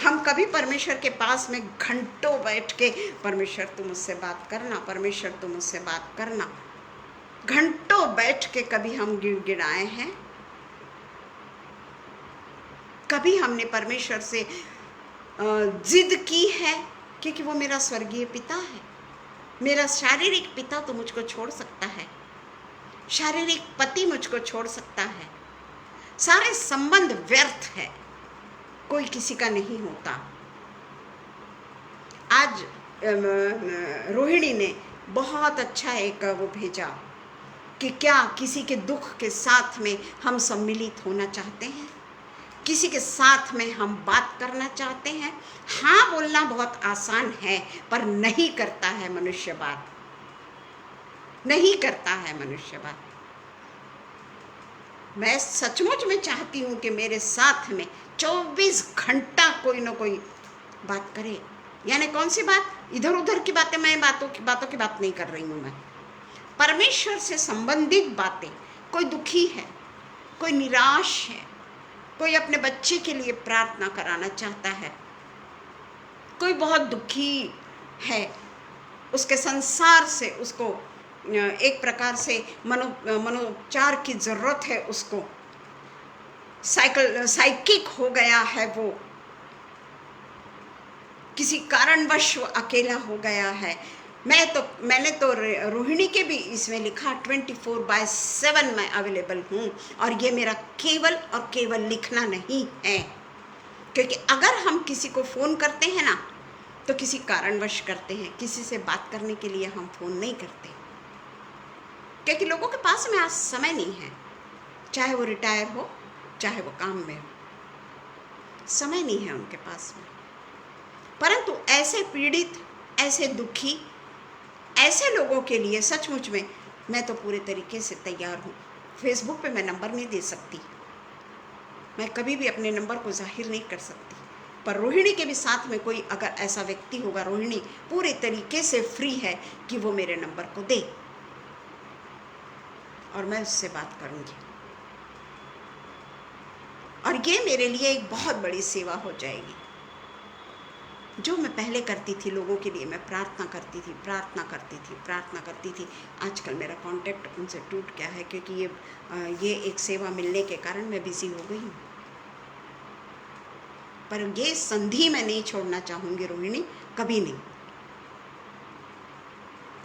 हम कभी परमेश्वर के पास में घंटों बैठ के परमेश्वर तुम मुझसे बात करना, परमेश्वर तुम मुझसे बात करना, घंटों बैठ के कभी हम गिड़गिड़ाए हैं? कभी हमने परमेश्वर से जिद की है? क्योंकि वो मेरा स्वर्गीय पिता है। मेरा शारीरिक पिता तो मुझको छोड़ सकता है, शारीरिक पति मुझको छोड़ सकता है, सारे संबंध व्यर्थ है, कोई किसी का नहीं होता। आज रोहिणी ने बहुत अच्छा एक वो भेजा कि क्या किसी के दुख के साथ में हम सम्मिलित होना चाहते हैं? किसी के साथ में हम बात करना चाहते हैं? हाँ बोलना बहुत आसान है, पर नहीं करता है मनुष्य बात। नहीं करता है मनुष्य बात। मैं सचमुच में चाहती हूँ कि मेरे साथ में 24 घंटा कोई ना कोई बात करे। यानी कौन सी बात? इधर उधर की बातें, मैं बातों की बात नहीं कर रही हूँ। मैं परमेश्वर से संबंधित बातें। कोई दुखी है, कोई निराश है, कोई अपने बच्चे के लिए प्रार्थना कराना चाहता है, कोई बहुत दुखी है, उसके संसार से उसको एक प्रकार से मनोपचार की ज़रूरत है, उसको साइकिक हो गया है, वो किसी कारणवश वो अकेला हो गया है। मैंने तो रोहिणी के भी इसमें लिखा 24/7 मैं अवेलेबल हूँ। और ये मेरा केवल और केवल लिखना नहीं है, क्योंकि अगर हम किसी को फ़ोन करते हैं ना तो किसी कारणवश करते हैं, किसी से बात करने के लिए हम फ़ोन नहीं करते, क्योंकि लोगों के पास में आज समय नहीं है। चाहे वो रिटायर हो, चाहे वो काम में हो, समय नहीं है उनके पास में। परंतु ऐसे पीड़ित, ऐसे दुखी, ऐसे लोगों के लिए सचमुच में मैं तो पूरे तरीके से तैयार हूँ। फेसबुक पे मैं नंबर नहीं दे सकती, मैं कभी भी अपने नंबर को जाहिर नहीं कर सकती, पर रोहिणी के भी साथ में कोई अगर ऐसा व्यक्ति होगा, रोहिणी पूरे तरीके से फ्री है कि वो मेरे नंबर को दे और मैं उससे बात करूँगी। और ये मेरे लिए एक बहुत बड़ी सेवा हो जाएगी। जो मैं पहले करती थी लोगों के लिए, मैं प्रार्थना करती थी। आजकल मेरा कांटेक्ट उनसे टूट गया है, क्योंकि ये एक सेवा मिलने के कारण मैं बिजी हो गई हूँ। पर ये संधि मैं नहीं छोड़ना चाहूँगी रोहिणी, कभी नहीं।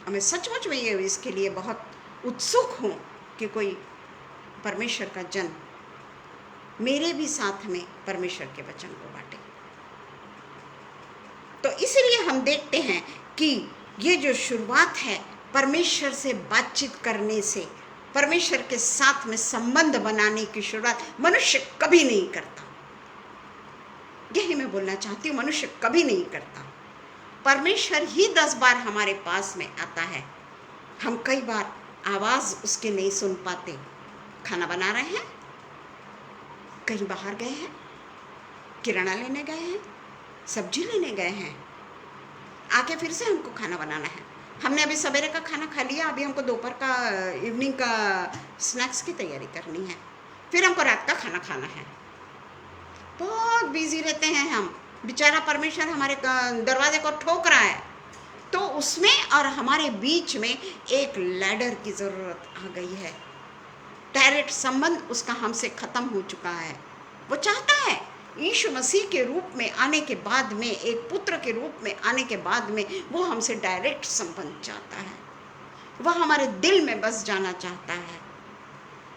और मैं सचमुच में ये इसके लिए बहुत उत्सुक हूँ कि कोई परमेश्वर का जन मेरे भी साथ में परमेश्वर के वचन को बांटे। तो इसलिए हम देखते हैं कि ये जो शुरुआत है परमेश्वर से बातचीत करने से, परमेश्वर के साथ में संबंध बनाने की शुरुआत मनुष्य कभी नहीं करता। यही मैं बोलना चाहती हूँ, मनुष्य कभी नहीं करता। परमेश्वर ही 10 बार हमारे पास में आता है। हम कई बार आवाज़ उसकी नहीं सुन पाते। खाना बना रहे हैं, कहीं बाहर गए हैं, किराना लेने गए हैं, सब्जी लेने गए हैं, आके फिर से हमको खाना बनाना है। हमने अभी सवेरे का खाना खा लिया, अभी हमको दोपहर का, इवनिंग का स्नैक्स की तैयारी करनी है, फिर हमको रात का खाना खाना है। बहुत बिजी रहते हैं हम। बेचारा परमेश्वर हमारे दरवाजे को ठोक रहा है, तो उसमें और हमारे बीच में एक लैडर की ज़रूरत आ गई है। डायरेक्ट संबंध उसका हमसे ख़त्म हो चुका है। वो चाहता है यीशु मसीह के रूप में आने के बाद में, एक पुत्र के रूप में आने के बाद में, वो हमसे डायरेक्ट संबंध चाहता है। वह हमारे दिल में बस जाना चाहता है।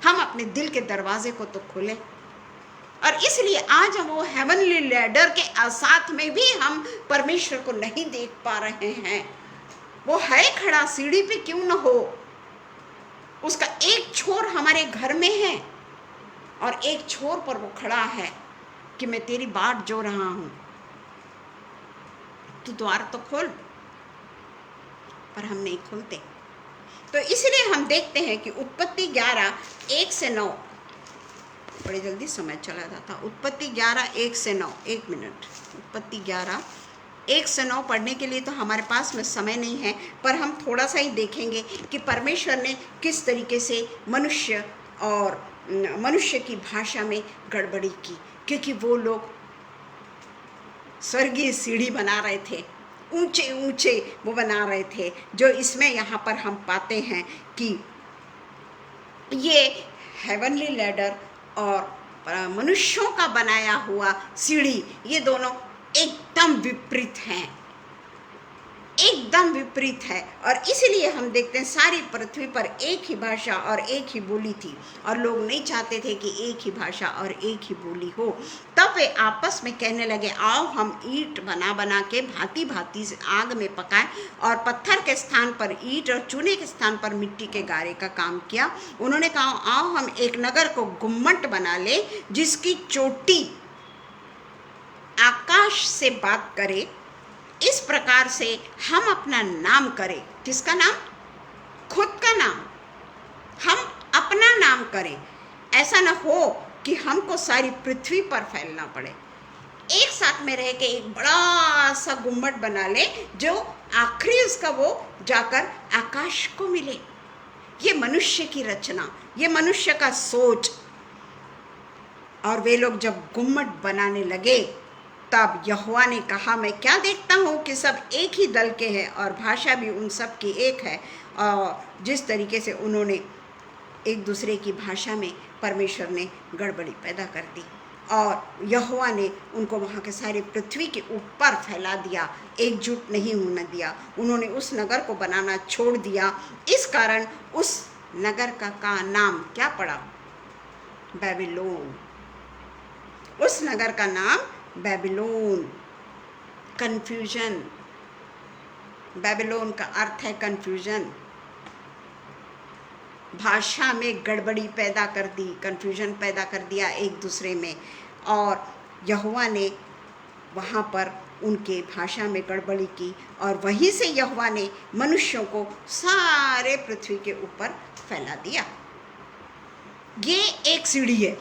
हम अपने दिल के दरवाजे को तो खोलें। और इसलिए आज हम वो हेवनली लैडर के साथ में भी हम परमेश्वर को नहीं देख पा रहे हैं। वो है खड़ा, सीढ़ी पे क्यों न हो, उसका एक छोर हमारे घर में है और एक छोर पर वो खड़ा है कि मैं तेरी बाट जो रहा हूं, तू द्वार तो खोल। पर हम नहीं खोलते। तो इसलिए हम देखते हैं कि उत्पत्ति 11:1-9, बड़े जल्दी समय चला जाता। उत्पत्ति 11:1-9, 1 मिनट। उत्पत्ति 11:1-9 पढ़ने के लिए तो हमारे पास में समय नहीं है, पर हम थोड़ा सा ही देखेंगे कि परमेश्वर ने किस तरीके से मनुष्य और मनुष्य की भाषा में गड़बड़ी की। क्योंकि वो लोग स्वर्गीय सीढ़ी बना रहे थे, ऊंचे ऊंचे वो बना रहे थे, जो इसमें यहाँ पर हम पाते हैं कि ये हेवनली लैडर और मनुष्यों का बनाया हुआ सीढ़ी, ये दोनों एकदम विपरीत हैं, एकदम विपरीत है। और इसलिए हम देखते हैं सारी पृथ्वी पर एक ही भाषा और एक ही बोली थी, और लोग नहीं चाहते थे कि एक ही भाषा और एक ही बोली हो। तब वे आपस में कहने लगे, आओ हम ईंट बना बना के भांति भांति से आग में पकाएं। और पत्थर के स्थान पर ईंट और चूने के स्थान पर मिट्टी के गारे का काम किया। उन्होंने कहा, आओ हम एक नगर को गुम्मट बना ले, जिसकी चोटी आकाश से बात करे। इस प्रकार से हम अपना नाम करें। किसका नाम? खुद का नाम, हम अपना नाम करें। ऐसा न हो कि हमको सारी पृथ्वी पर फैलना पड़े। एक साथ में रह के एक बड़ा सा गुम्बद बना ले जो आखिरी उसका वो जाकर आकाश को मिले। ये मनुष्य की रचना, ये मनुष्य का सोच। और वे लोग जब गुम्बद बनाने लगे तब यहोवा ने कहा, मैं क्या देखता हूँ कि सब एक ही दल के हैं और भाषा भी उन सब की एक है। और जिस तरीके से उन्होंने एक दूसरे की भाषा में परमेश्वर ने गड़बड़ी पैदा कर दी और यहोवा ने उनको वहाँ के सारे पृथ्वी के ऊपर फैला दिया, एकजुट नहीं होने दिया। उन्होंने उस नगर को बनाना छोड़ दिया। इस कारण उस नगर का नाम क्या पड़ा? बेबीलोन। उस नगर का नाम बेबीलोन, कन्फ्यूजन। बेबीलोन का अर्थ है कन्फ्यूजन। भाषा में गड़बड़ी पैदा कर दी, कन्फ्यूजन पैदा कर दिया एक दूसरे में। और यहोवा ने वहाँ पर उनके भाषा में गड़बड़ी की और वहीं से यहोवा ने मनुष्यों को सारे पृथ्वी के ऊपर फैला दिया। ये एक सीढ़ी है।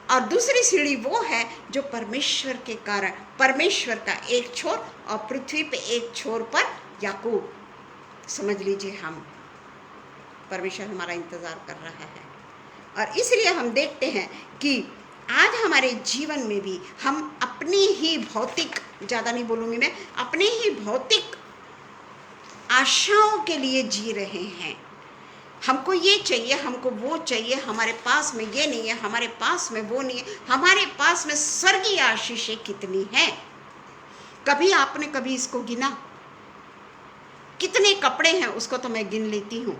और दूसरी सीढ़ी वो है जो परमेश्वर के कारण, परमेश्वर का एक छोर और पृथ्वी पे एक छोर पर याकूब। समझ लीजिए, हम परमेश्वर हमारा इंतज़ार कर रहा है। और इसलिए हम देखते हैं कि आज हमारे जीवन में भी हम अपनी ही भौतिक, ज़्यादा नहीं बोलूँगी मैं, अपने ही भौतिक आशाओं के लिए जी रहे हैं। हमको ये चाहिए, हमको वो चाहिए, हमारे पास में ये नहीं है, हमारे पास में वो नहीं है। हमारे पास में स्वर्गीय आशीषें कितनी हैं। कभी आपने कभी इसको गिना? कितने कपड़े हैं उसको तो मैं गिन लेती हूँ।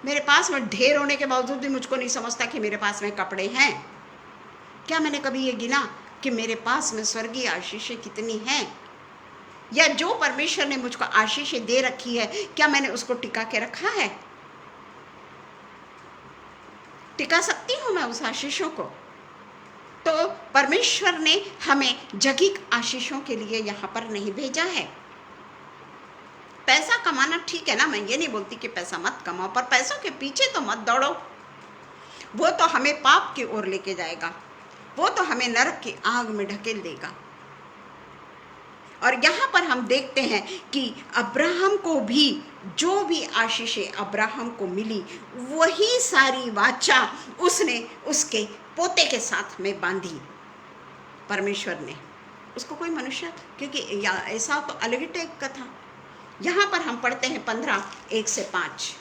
मेरे पास में ढेर होने के बावजूद भी मुझको नहीं समझता कि मेरे पास में कपड़े हैं। क्या मैंने कभी ये गिना कि मेरे पास में स्वर्गीय आशीषें कितनी हैं? या जो परमेश्वर ने मुझको आशीषें दे रखी है, क्या मैंने उसको टिका के रखा है? टिका सकती हूँ मैं उस आशीषों को? तो परमेश्वर ने हमें जगीक आशीषों के लिए यहाँ पर नहीं भेजा है। पैसा कमाना ठीक है ना, मैं ये नहीं बोलती कि पैसा मत कमाओ, पर पैसों के पीछे तो मत दौड़ो। वो तो हमें पाप की ओर लेके जाएगा, वो तो हमें नरक की आग में ढकेल देगा। और यहाँ पर हम देखते हैं कि अब्राहम को भी जो भी आशीषें अब्राहम को मिली, वही सारी वाचा उसने उसके पोते के साथ में बांधी। परमेश्वर ने उसको, कोई मनुष्य, क्योंकि ऐसा तो अलग ही टाइप का था। यहाँ पर हम पढ़ते हैं 15:1-5।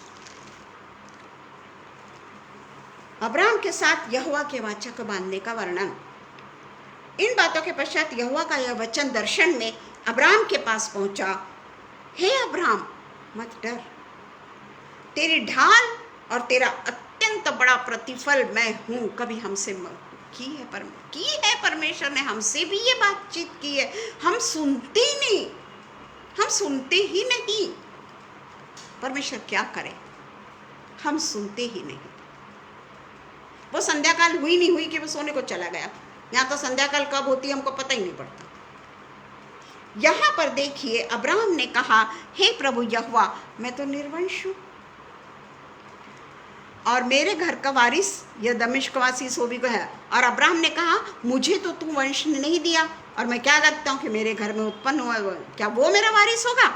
अब्राहम के साथ यहोवा के वाचा को बांधने का वर्णन। इन बातों के पश्चात यहोवा का यह वचन दर्शन में अब्राहम के पास पहुंचा। हे अब्राहम, मत डर, तेरी ढाल और तेरा अत्यंत बड़ा प्रतिफल मैं हूं। कभी हमसे की है परमेश्वर ने हमसे भी ये बातचीत की है। हम सुनते ही नहीं, हम सुनते ही नहीं। परमेश्वर क्या करे, हम सुनते ही नहीं। वो संध्या काल हुई नहीं हुई कि वो सोने को चला गया। यहाँ तो संध्या काल कब होती है हमको पता ही नहीं पड़ता। यहाँ पर देखिए, अब्राहम ने कहा, हे प्रभु यहोवा, मैं तो निर्वंश हूँ और मेरे घर का वारिस यह दमिश्कवासी सोबी को है। और अब्राहम ने कहा, मुझे तो तू वंश नहीं दिया और मैं क्या करता हूँ कि मेरे घर में उत्पन्न हुआ, क्या वो मेरा वारिस होगा?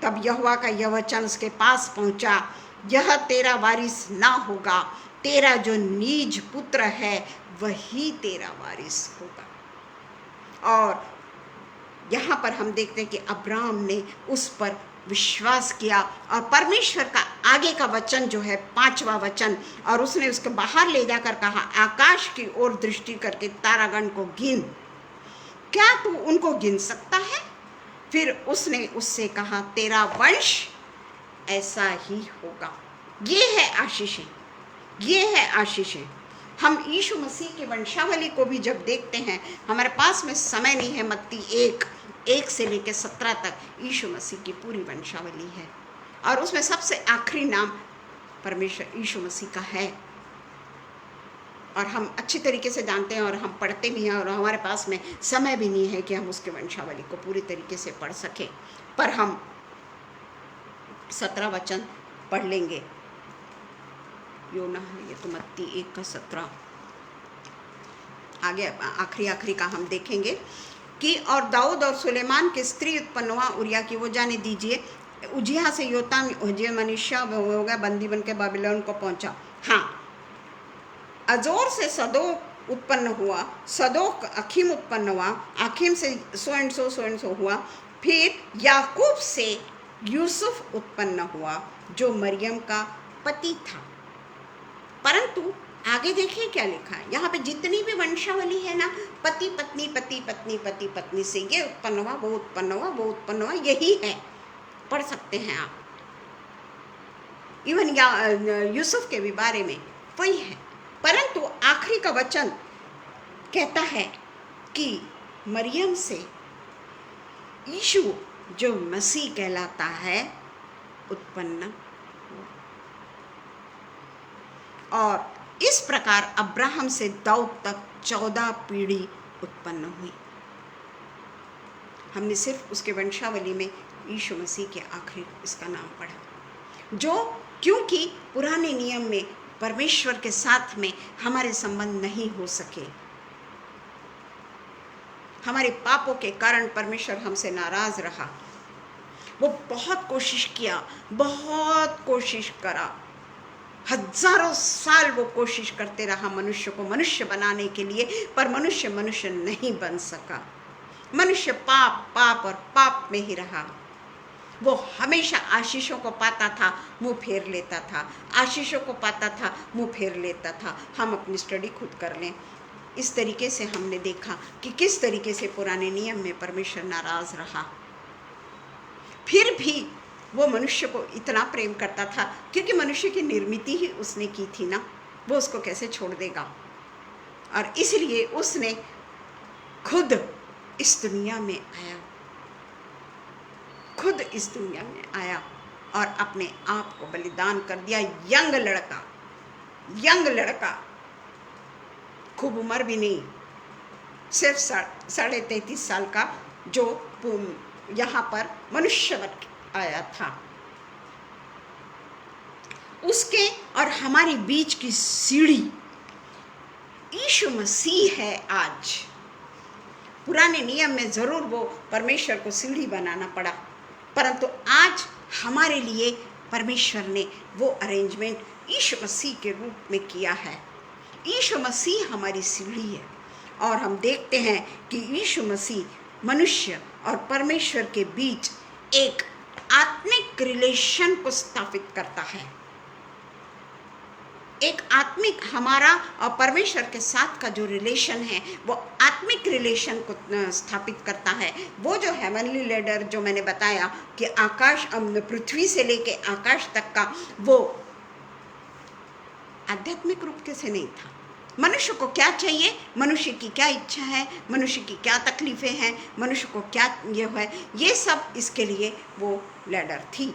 तब यहोवा का यह वचन उसके पास पहुँचा, यह तेरा वारिस ना होगा, तेरा जो नीज पुत्र है वही तेरा वारिस होगा। और यहाँ पर हम देखते हैं कि अब्राहम ने उस पर विश्वास किया और परमेश्वर का आगे का वचन जो है 5वां वचन, और उसने उसके बाहर ले जाकर कहा, आकाश की ओर दृष्टि करके तारागण को गिन, क्या तू उनको गिन सकता है? फिर उसने उससे कहा, तेरा वंश ऐसा ही होगा। ये है आशीषें, ये है आशीषें। हम यीशु मसीह की वंशावली को भी जब देखते हैं, हमारे पास में समय नहीं है, मत्ती 1 से लेकर 17 तक यीशु मसीह की पूरी वंशावली है और उसमें सबसे आखिरी नाम परमेश्वर यीशु मसीह का है। और हम अच्छी तरीके से जानते हैं और हम पढ़ते भी हैं और हमारे पास में समय भी नहीं है कि हम उसके वंशावली को पूरी तरीके से पढ़ सकें। पर हम 17 वचन पढ़ लेंगे। योना है ये तो मत्ती 1:17। आगे आखिरी का हम देखेंगे कि और दाऊद और सुलेमान की स्त्री उत्पन्न हुआ उरिया की, वो जाने दीजिए। उजिया से योताम उजिया मनुष्य हो गया, बंदी बन के बाबिलोन को पहुंचा। हाँ, अजोर से सदोक उत्पन्न हुआ, सदोक अखीम उत्पन्न हुआ, अखीम से सो एंड सो हुआ। फिर याकूब से यूसुफ उत्पन्न हुआ जो मरियम का पति था। परंतु आगे देखिए क्या लिखा है यहाँ पे, जितनी भी वंशावली है ना, पति पत्नी पति पत्नी पति पत्नी से ये उत्पन्न हुआ, वो उत्पन्न हुआ, वो उत्पन्न हुआ, यही है। पढ़ सकते हैं आप। इवन यूसुफ के भी बारे में वही है। परंतु आखिरी का वचन कहता है कि मरियम से यीशु जो मसीह कहलाता है उत्पन्न हुआ। और इस प्रकार अब्राहम से दाऊद तक 14 पीढ़ी उत्पन्न हुई। हमने सिर्फ उसके वंशावली में यीशु मसीह के आखिरी इसका नाम पढ़ा, जो क्योंकि पुराने नियम में परमेश्वर के साथ में हमारे संबंध नहीं हो सके, हमारे पापों के कारण परमेश्वर हमसे नाराज रहा। वो बहुत कोशिश किया, बहुत कोशिश करा, हजारों साल वो कोशिश करते रहा मनुष्य को मनुष्य बनाने के लिए, पर मनुष्य मनुष्य नहीं बन सका। मनुष्य पाप पाप और पाप में ही रहा। वो हमेशा आशीषों को पाता था, मुंह फेर लेता था, आशीषों को पाता था, मुंह फेर लेता था। हम अपनी स्टडी खुद कर लें। इस तरीके से हमने देखा कि किस तरीके से पुराने नियम में परमेश्वर नाराज रहा। फिर भी वो मनुष्य को इतना प्रेम करता था, क्योंकि मनुष्य की निर्मित ही उसने की थी ना, वो उसको कैसे छोड़ देगा। और इसलिए उसने खुद इस दुनिया में आया, खुद इस दुनिया में आया और अपने आप को बलिदान कर दिया। यंग लड़का, खूब उम्र भी नहीं, सिर्फ 33.5 साल का, जो यहाँ पर मनुष्य बन आया था। उसके और हमारी बीच की सीढ़ी यीशु मसीह है आज। पुराने नियम में जरूर वो परमेश्वर को सीढ़ी बनाना पड़ा, परंतु आज हमारे लिए परमेश्वर ने वो अरेंजमेंट यीशु मसीह के रूप में किया है। यीशु मसीह हमारी सीढ़ी है। और हम देखते हैं कि यीशु मसीह मनुष्य और परमेश्वर के बीच एक आत्मिक रिलेशन को स्थापित करता है। एक आत्मिक, हमारा और परमेश्वर के साथ का जो रिलेशन है वो आत्मिक रिलेशन को स्थापित करता है। वो जो हेवनली लैडर जो मैंने बताया कि आकाश, पृथ्वी से लेके आकाश तक का, वो आध्यात्मिक रूप से नहीं था। मनुष्य को क्या चाहिए, मनुष्य की क्या इच्छा है, मनुष्य की क्या तकलीफें हैं, मनुष्य को क्या ये है, ये सब इसके लिए वो लैडर थी।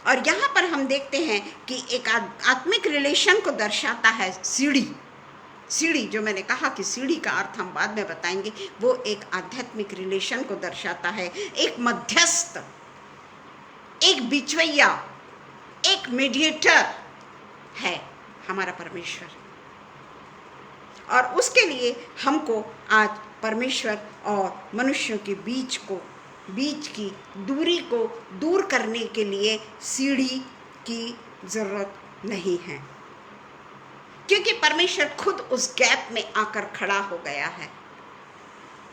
और यहाँ पर हम देखते हैं कि एक आत्मिक रिलेशन को दर्शाता है सीढ़ी जो मैंने कहा कि सीढ़ी का अर्थ हम बाद में बताएंगे। वो एक आध्यात्मिक रिलेशन को दर्शाता है। एक मध्यस्थ, एक बिचवैया, एक मीडिएटर है हमारा परमेश्वर। और उसके लिए हमको आज परमेश्वर और मनुष्यों के बीच की दूरी को दूर करने के लिए सीढ़ी की जरूरत नहीं है, क्योंकि परमेश्वर खुद उस गैप में आकर खड़ा हो गया है।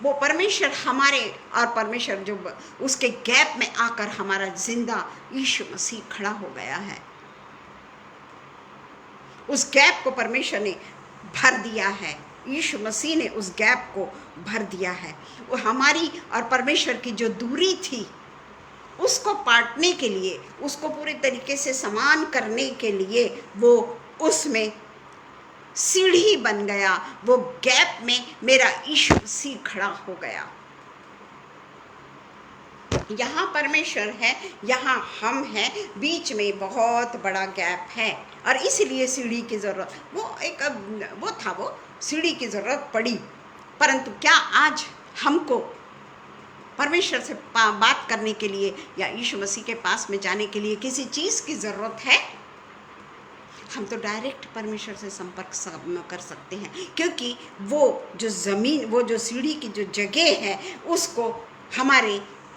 वो परमेश्वर हमारे और परमेश्वर जो उसके गैप में आकर हमारा जिंदा यीशु मसीह खड़ा हो गया है। उस गैप को परमेश्वर ने भर दिया है, यीशु मसीह ने उस गैप को भर दिया है। वो हमारी और परमेश्वर की जो दूरी थी उसको पाटने के लिए, उसको पूरे तरीके से समान करने के लिए वो उसमें सीढ़ी बन गया। वो गैप में मेरा यीशु मसीह खड़ा हो गया। यहाँ परमेश्वर है, यहाँ हम हैं, बीच में बहुत बड़ा गैप है और इसलिए सीढ़ी की जरूरत, वो सीढ़ी की जरूरत पड़ी। परंतु क्या आज हमको परमेश्वर से बात करने के लिए या यीशु मसीह के पास में जाने के लिए किसी चीज़ की ज़रूरत है, हम तो डायरेक्ट परमेश्वर से संपर्क कर सकते हैं, क्योंकि वो जो ज़मीन, वो जो सीढ़ी की जो जगह है, उसको हमारे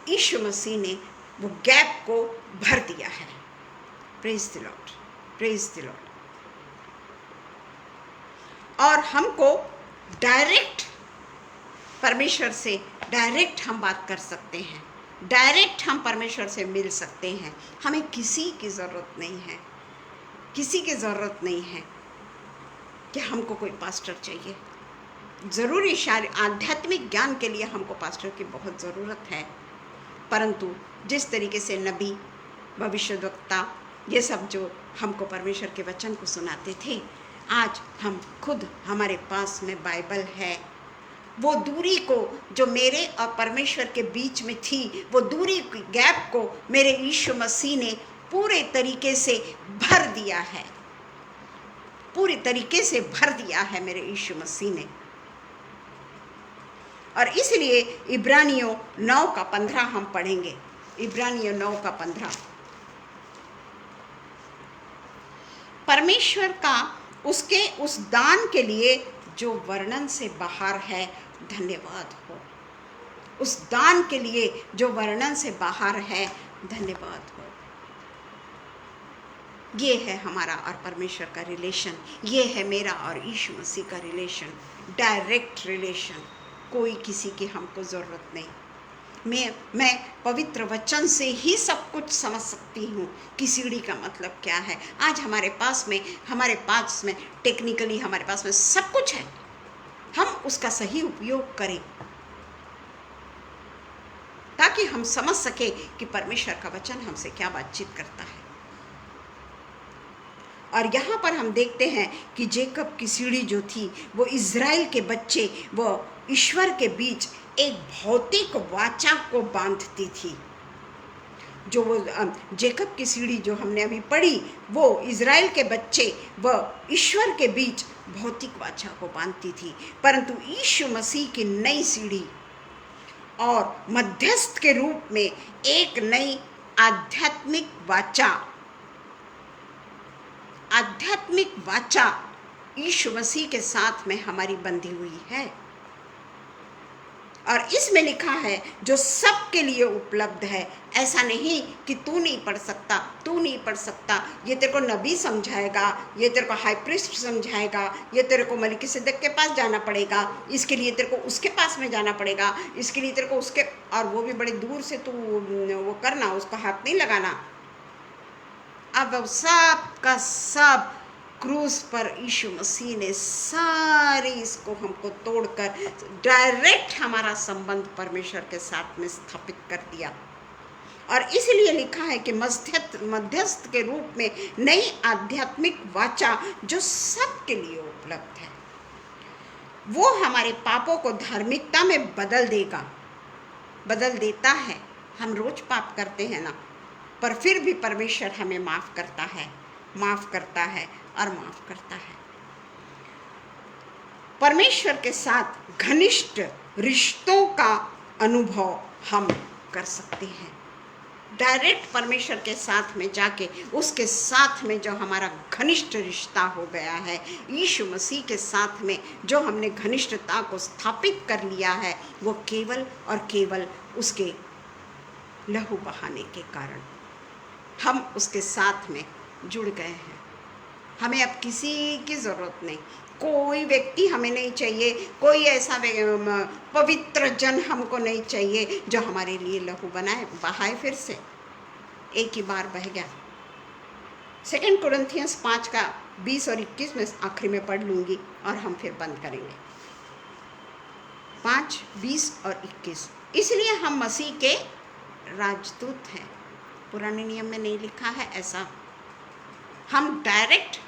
यीशु मसीह ने वो गैप को भर दिया है। Praise the Lord, praise the Lord. और हमको डायरेक्ट परमेश्वर से डायरेक्ट हम बात कर सकते हैं, डायरेक्ट हम परमेश्वर से मिल सकते हैं। हमें किसी की ज़रूरत नहीं है, किसी की ज़रूरत नहीं है कि हमको कोई पास्टर चाहिए। ज़रूरी आध्यात्मिक ज्ञान के लिए हमको पास्टर की बहुत ज़रूरत है, परंतु जिस तरीके से नबी, भविष्यद्वक्ता, ये सब जो हमको परमेश्वर के वचन को सुनाते थे, आज हम खुद, हमारे पास में बाइबल है। वो दूरी को जो मेरे और परमेश्वर के बीच में थी, वो दूरी की गैप को मेरे यीशु मसीह ने पूरे तरीके से भर दिया है, पूरी तरीके से भर दिया है मेरे यीशु मसीह ने। और इसलिए इब्रानियों 9:15 हम पढ़ेंगे। इब्रानियों 9:15। परमेश्वर का उसके उस दान के लिए जो वर्णन से बाहर है, धन्यवाद हो। उस दान के लिए जो वर्णन से बाहर है, धन्यवाद हो। ये है हमारा और परमेश्वर का रिलेशन, ये है मेरा और यीशु मसीह का रिलेशन, डायरेक्ट रिलेशन। कोई किसी की हमको ज़रूरत नहीं। मैं पवित्र वचन से ही सब कुछ समझ सकती हूँ कि सीढ़ी का मतलब क्या है। आज हमारे पास में टेक्निकली हमारे पास में सब कुछ है, हम उसका सही उपयोग करें ताकि हम समझ सके कि परमेश्वर का वचन हमसे क्या बातचीत करता है। और यहाँ पर हम देखते हैं कि जेकब की सीढ़ी जो थी, वो इज़राइल के बच्चे वो ईश्वर के बीच एक भौतिक वाचा को बांधती थी। जो वो जेकब की सीढ़ी जो हमने अभी पढ़ी, वो इज़राइल के बच्चे व ईश्वर के बीच भौतिक वाचा को बांधती थी। परंतु यीशु मसीह की नई सीढ़ी और मध्यस्थ के रूप में एक नई आध्यात्मिक वाचा यीशु मसीह के साथ में हमारी बंधी हुई है। और इसमें लिखा है जो सबके लिए उपलब्ध है। ऐसा नहीं कि तू नहीं पढ़ सकता, ये तेरे को नबी समझाएगा, ये तेरे को हाई प्रीस्ट समझाएगा, ये तेरे को मलिकिसिदक के पास जाना पड़ेगा, इसके लिए तेरे को उसके पास में जाना पड़ेगा, इसके लिए तेरे को उसके, और वो भी बड़े दूर से तू वो करना, उसका हाथ नहीं लगाना। अब सब का सब क्रूस पर यीशु मसीह ने सारी इसको हमको तोड़कर डायरेक्ट हमारा संबंध परमेश्वर के साथ में स्थापित कर दिया। और इसलिए लिखा है कि मध्यस्थ के रूप में नई आध्यात्मिक वाचा जो सबके लिए उपलब्ध है, वो हमारे पापों को धार्मिकता में बदल देता है। हम रोज पाप करते हैं ना, पर फिर भी परमेश्वर हमें माफ़ करता है और माफ़ करता है। परमेश्वर के साथ घनिष्ठ रिश्तों का अनुभव हम कर सकते हैं। डायरेक्ट परमेश्वर के साथ में जाके उसके साथ में जो हमारा घनिष्ठ रिश्ता हो गया है, यीशु मसीह के साथ में जो हमने घनिष्ठता को स्थापित कर लिया है, वो केवल और केवल उसके लहू बहाने के कारण हम उसके साथ में जुड़ गए हैं। हमें अब किसी की ज़रूरत नहीं, कोई व्यक्ति हमें नहीं चाहिए, कोई ऐसा पवित्र जन हमको नहीं चाहिए जो हमारे लिए लहू बहाए। फिर से एक ही बार बह गया। 2 कोरिन्थियंस 5:20 और 21 में आखिरी में पढ़ लूँगी और हम फिर बंद करेंगे। 5:20 और 21। इसलिए हम मसीह के राजदूत हैं। पुराने नियम में नहीं लिखा है ऐसा। हम डायरेक्ट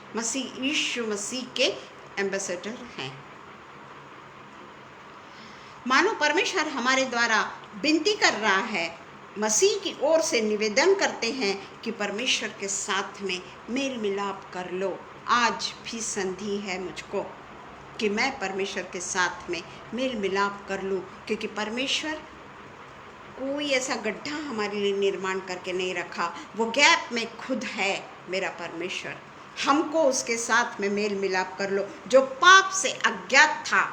यीशु मसीह के एम्बेसडर हैं। मानो परमेश्वर हमारे द्वारा विनती कर रहा है, मसीह की ओर से निवेदन करते हैं कि परमेश्वर के साथ में मेल मिलाप कर लो। आज भी संधि है मुझको कि मैं परमेश्वर के साथ में मेल मिलाप कर लूँ, क्योंकि परमेश्वर कोई ऐसा गड्ढा हमारे लिए निर्माण करके नहीं रखा। वो गैप में खुद है मेरा परमेश्वर। हमको उसके साथ में मेल मिलाप कर लो। जो पाप से अज्ञात था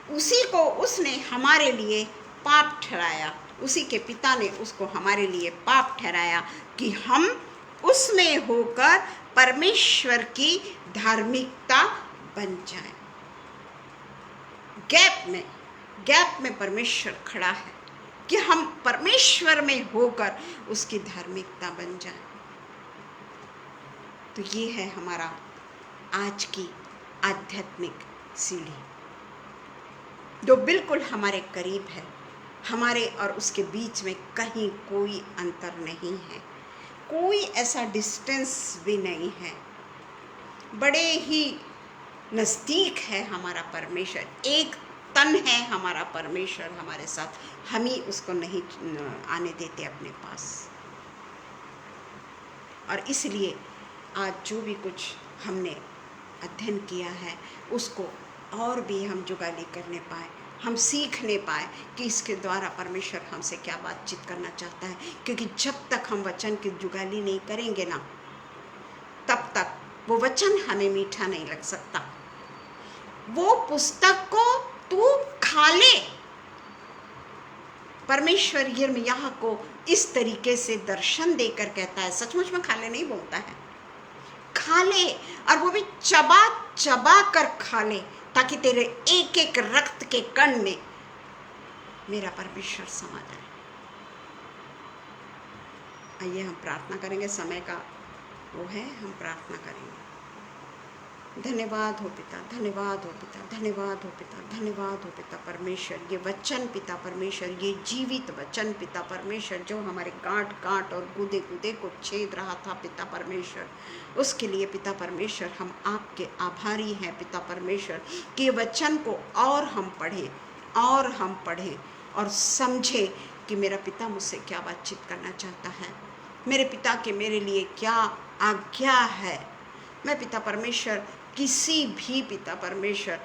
उसी को उसने हमारे लिए पाप ठहराया, उसी के पिता ने उसको हमारे लिए पाप ठहराया कि हम उसमें होकर परमेश्वर की धार्मिकता बन जाए। गैप में परमेश्वर खड़ा है कि हम परमेश्वर में होकर उसकी धार्मिकता बन जाए। तो ये है हमारा आज की आध्यात्मिक सीढ़ी, जो बिल्कुल हमारे करीब है। हमारे और उसके बीच में कहीं कोई अंतर नहीं है, कोई ऐसा डिस्टेंस भी नहीं है। बड़े ही नज़दीक है हमारा परमेश्वर, एक तन है हमारा परमेश्वर हमारे साथ। हम ही उसको नहीं आने देते अपने पास। और इसलिए आज जो भी कुछ हमने अध्ययन किया है उसको और भी हम जुगाली करने पाए, हम सीखने पाए कि इसके द्वारा परमेश्वर हमसे क्या बातचीत करना चाहता है। क्योंकि जब तक हम वचन की जुगाली नहीं करेंगे ना, तब तक वो वचन हमें मीठा नहीं लग सकता। वो पुस्तक को तू खा ले, परमेश्वर यिर्मयाह को इस तरीके से दर्शन देकर कहता है, सचमुच में खा ले नहीं बोलता है, खा ले, और वो भी चबा चबा कर खा ले, ताकि तेरे एक एक रक्त के कण में मेरा परमेश्वर समा जाए। आइए हम प्रार्थना करेंगे। समय का वो है, हम प्रार्थना करेंगे। धन्यवाद हो पिता, धन्यवाद हो पिता, धन्यवाद हो पिता, धन्यवाद हो पिता परमेश्वर। ये वचन पिता परमेश्वर, ये जीवित वचन पिता परमेश्वर, जो हमारे गांठ गांठ और गुदे गुदे को छेद रहा था पिता परमेश्वर, उसके लिए पिता परमेश्वर हम आपके आभारी हैं पिता परमेश्वर कि ये वचन को और हम पढ़ें और समझें कि मेरा पिता मुझसे क्या बातचीत करना चाहता है, मेरे पिता के मेरे लिए क्या आज्ञा है। मैं पिता परमेश्वर किसी भी पिता परमेश्वर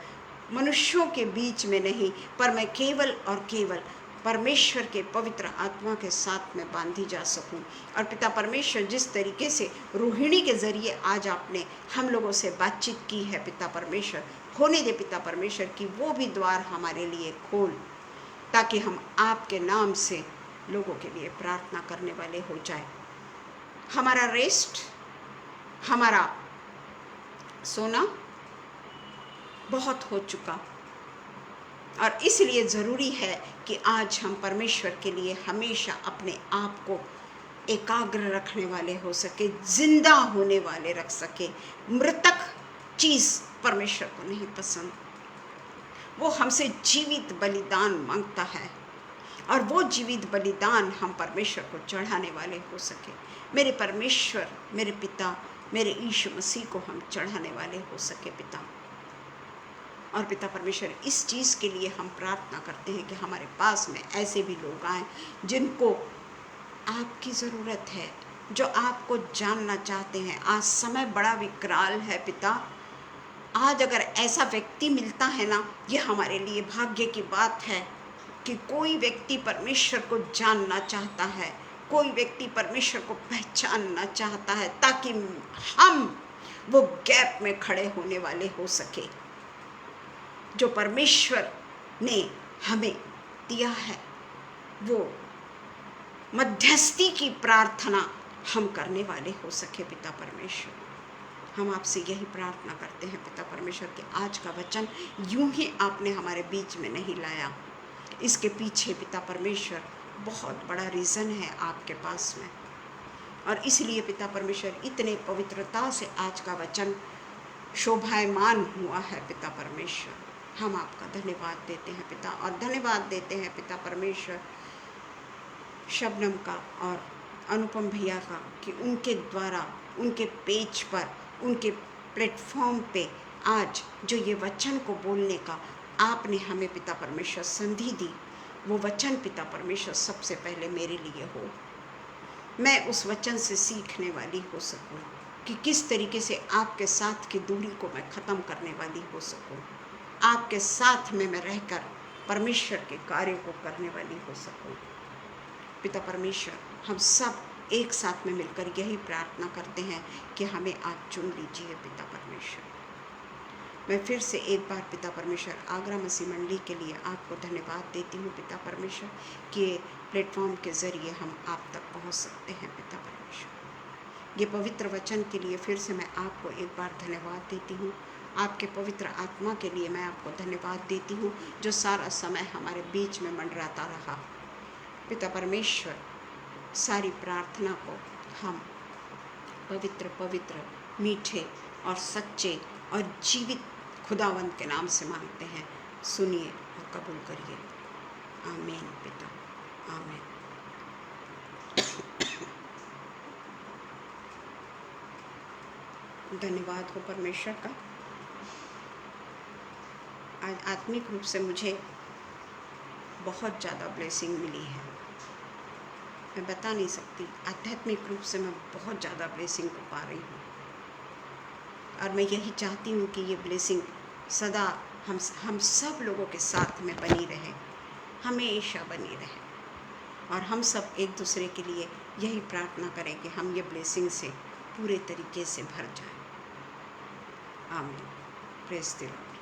मनुष्यों के बीच में नहीं, पर मैं केवल और केवल परमेश्वर के पवित्र आत्मा के साथ में बांधी जा सकूं। और पिता परमेश्वर जिस तरीके से रोहिणी के ज़रिए आज आपने हम लोगों से बातचीत की है पिता परमेश्वर, होने दे पिता परमेश्वर कि वो भी द्वार हमारे लिए खोल, ताकि हम आपके नाम से लोगों के लिए प्रार्थना करने वाले हो जाए। हमारा रेस्ट, हमारा सोना बहुत हो चुका, और इसलिए ज़रूरी है कि आज हम परमेश्वर के लिए हमेशा अपने आप को एकाग्र रखने वाले हो सके, जिंदा होने वाले रख सके। मृतक चीज़ परमेश्वर को नहीं पसंद, वो हमसे जीवित बलिदान मांगता है, और वो जीवित बलिदान हम परमेश्वर को चढ़ाने वाले हो सके। मेरे परमेश्वर, मेरे पिता, मेरे यीशु मसीह को हम चढ़ाने वाले हो सके पिता। और पिता परमेश्वर इस चीज़ के लिए हम प्रार्थना करते हैं कि हमारे पास में ऐसे भी लोग आएँ जिनको आपकी ज़रूरत है, जो आपको जानना चाहते हैं। आज समय बड़ा विकराल है पिता। आज अगर ऐसा व्यक्ति मिलता है ना, ये हमारे लिए भाग्य की बात है कि कोई व्यक्ति परमेश्वर को जानना चाहता है, कोई व्यक्ति परमेश्वर को पहचानना चाहता है, ताकि हम वो गैप में खड़े होने वाले हो सके जो परमेश्वर ने हमें दिया है। वो मध्यस्थी की प्रार्थना हम करने वाले हो सके पिता परमेश्वर। हम आपसे यही प्रार्थना करते हैं पिता परमेश्वर कि आज का वचन यूं ही आपने हमारे बीच में नहीं लाया, इसके पीछे पिता परमेश्वर बहुत बड़ा रीज़न है आपके पास में। और इसलिए पिता परमेश्वर इतने पवित्रता से आज का वचन शोभायमान हुआ है पिता परमेश्वर। हम आपका धन्यवाद देते हैं पिता, और धन्यवाद देते हैं पिता परमेश्वर शबनम का और अनुपम भैया का कि उनके द्वारा, उनके पेज पर, उनके प्लेटफॉर्म पे आज जो ये वचन को बोलने का आपने हमें पिता परमेश्वर संधि दी, वो वचन पिता परमेश्वर सबसे पहले मेरे लिए हो। मैं उस वचन से सीखने वाली हो सकूं कि किस तरीके से आपके साथ की दूरी को मैं ख़त्म करने वाली हो सकूं। आपके साथ में मैं रहकर परमेश्वर के कार्य को करने वाली हो सकूं। पिता परमेश्वर, हम सब एक साथ में मिलकर यही प्रार्थना करते हैं कि हमें आप चुन लीजिए पिता परमेश्वर। मैं फिर से एक बार पिता परमेश्वर आगरा मसीह मंडली के लिए आपको धन्यवाद देती हूँ पिता परमेश्वर कि प्लेटफॉर्म के ज़रिए हम आप तक पहुँच सकते हैं पिता परमेश्वर। ये पवित्र वचन के लिए फिर से मैं आपको एक बार धन्यवाद देती हूँ। आपके पवित्र आत्मा के लिए मैं आपको धन्यवाद देती हूँ जो सारा समय हमारे बीच में मंडराता रहा। पिता परमेश्वर, सारी प्रार्थना को हम पवित्र पवित्र मीठे और सच्चे और जीवित खुदावंत के नाम से मांगते हैं। सुनिए और कबूल करिए। आमीन पिता, आमीन। धन्यवाद हो परमेश्वर का। आज आत्मिक रूप से मुझे बहुत ज़्यादा ब्लेसिंग मिली है, मैं बता नहीं सकती। आध्यात्मिक रूप से मैं बहुत ज़्यादा ब्लेसिंग को पा रही हूँ और मैं यही चाहती हूँ कि ये ब्लेसिंग सदा हम सब लोगों के साथ में बनी रहे, हमेशा बनी रहे, और हम सब एक दूसरे के लिए यही प्रार्थना करें कि हम ये ब्लेसिंग से पूरे तरीके से भर जाएं। आमीन। Praise the Lord.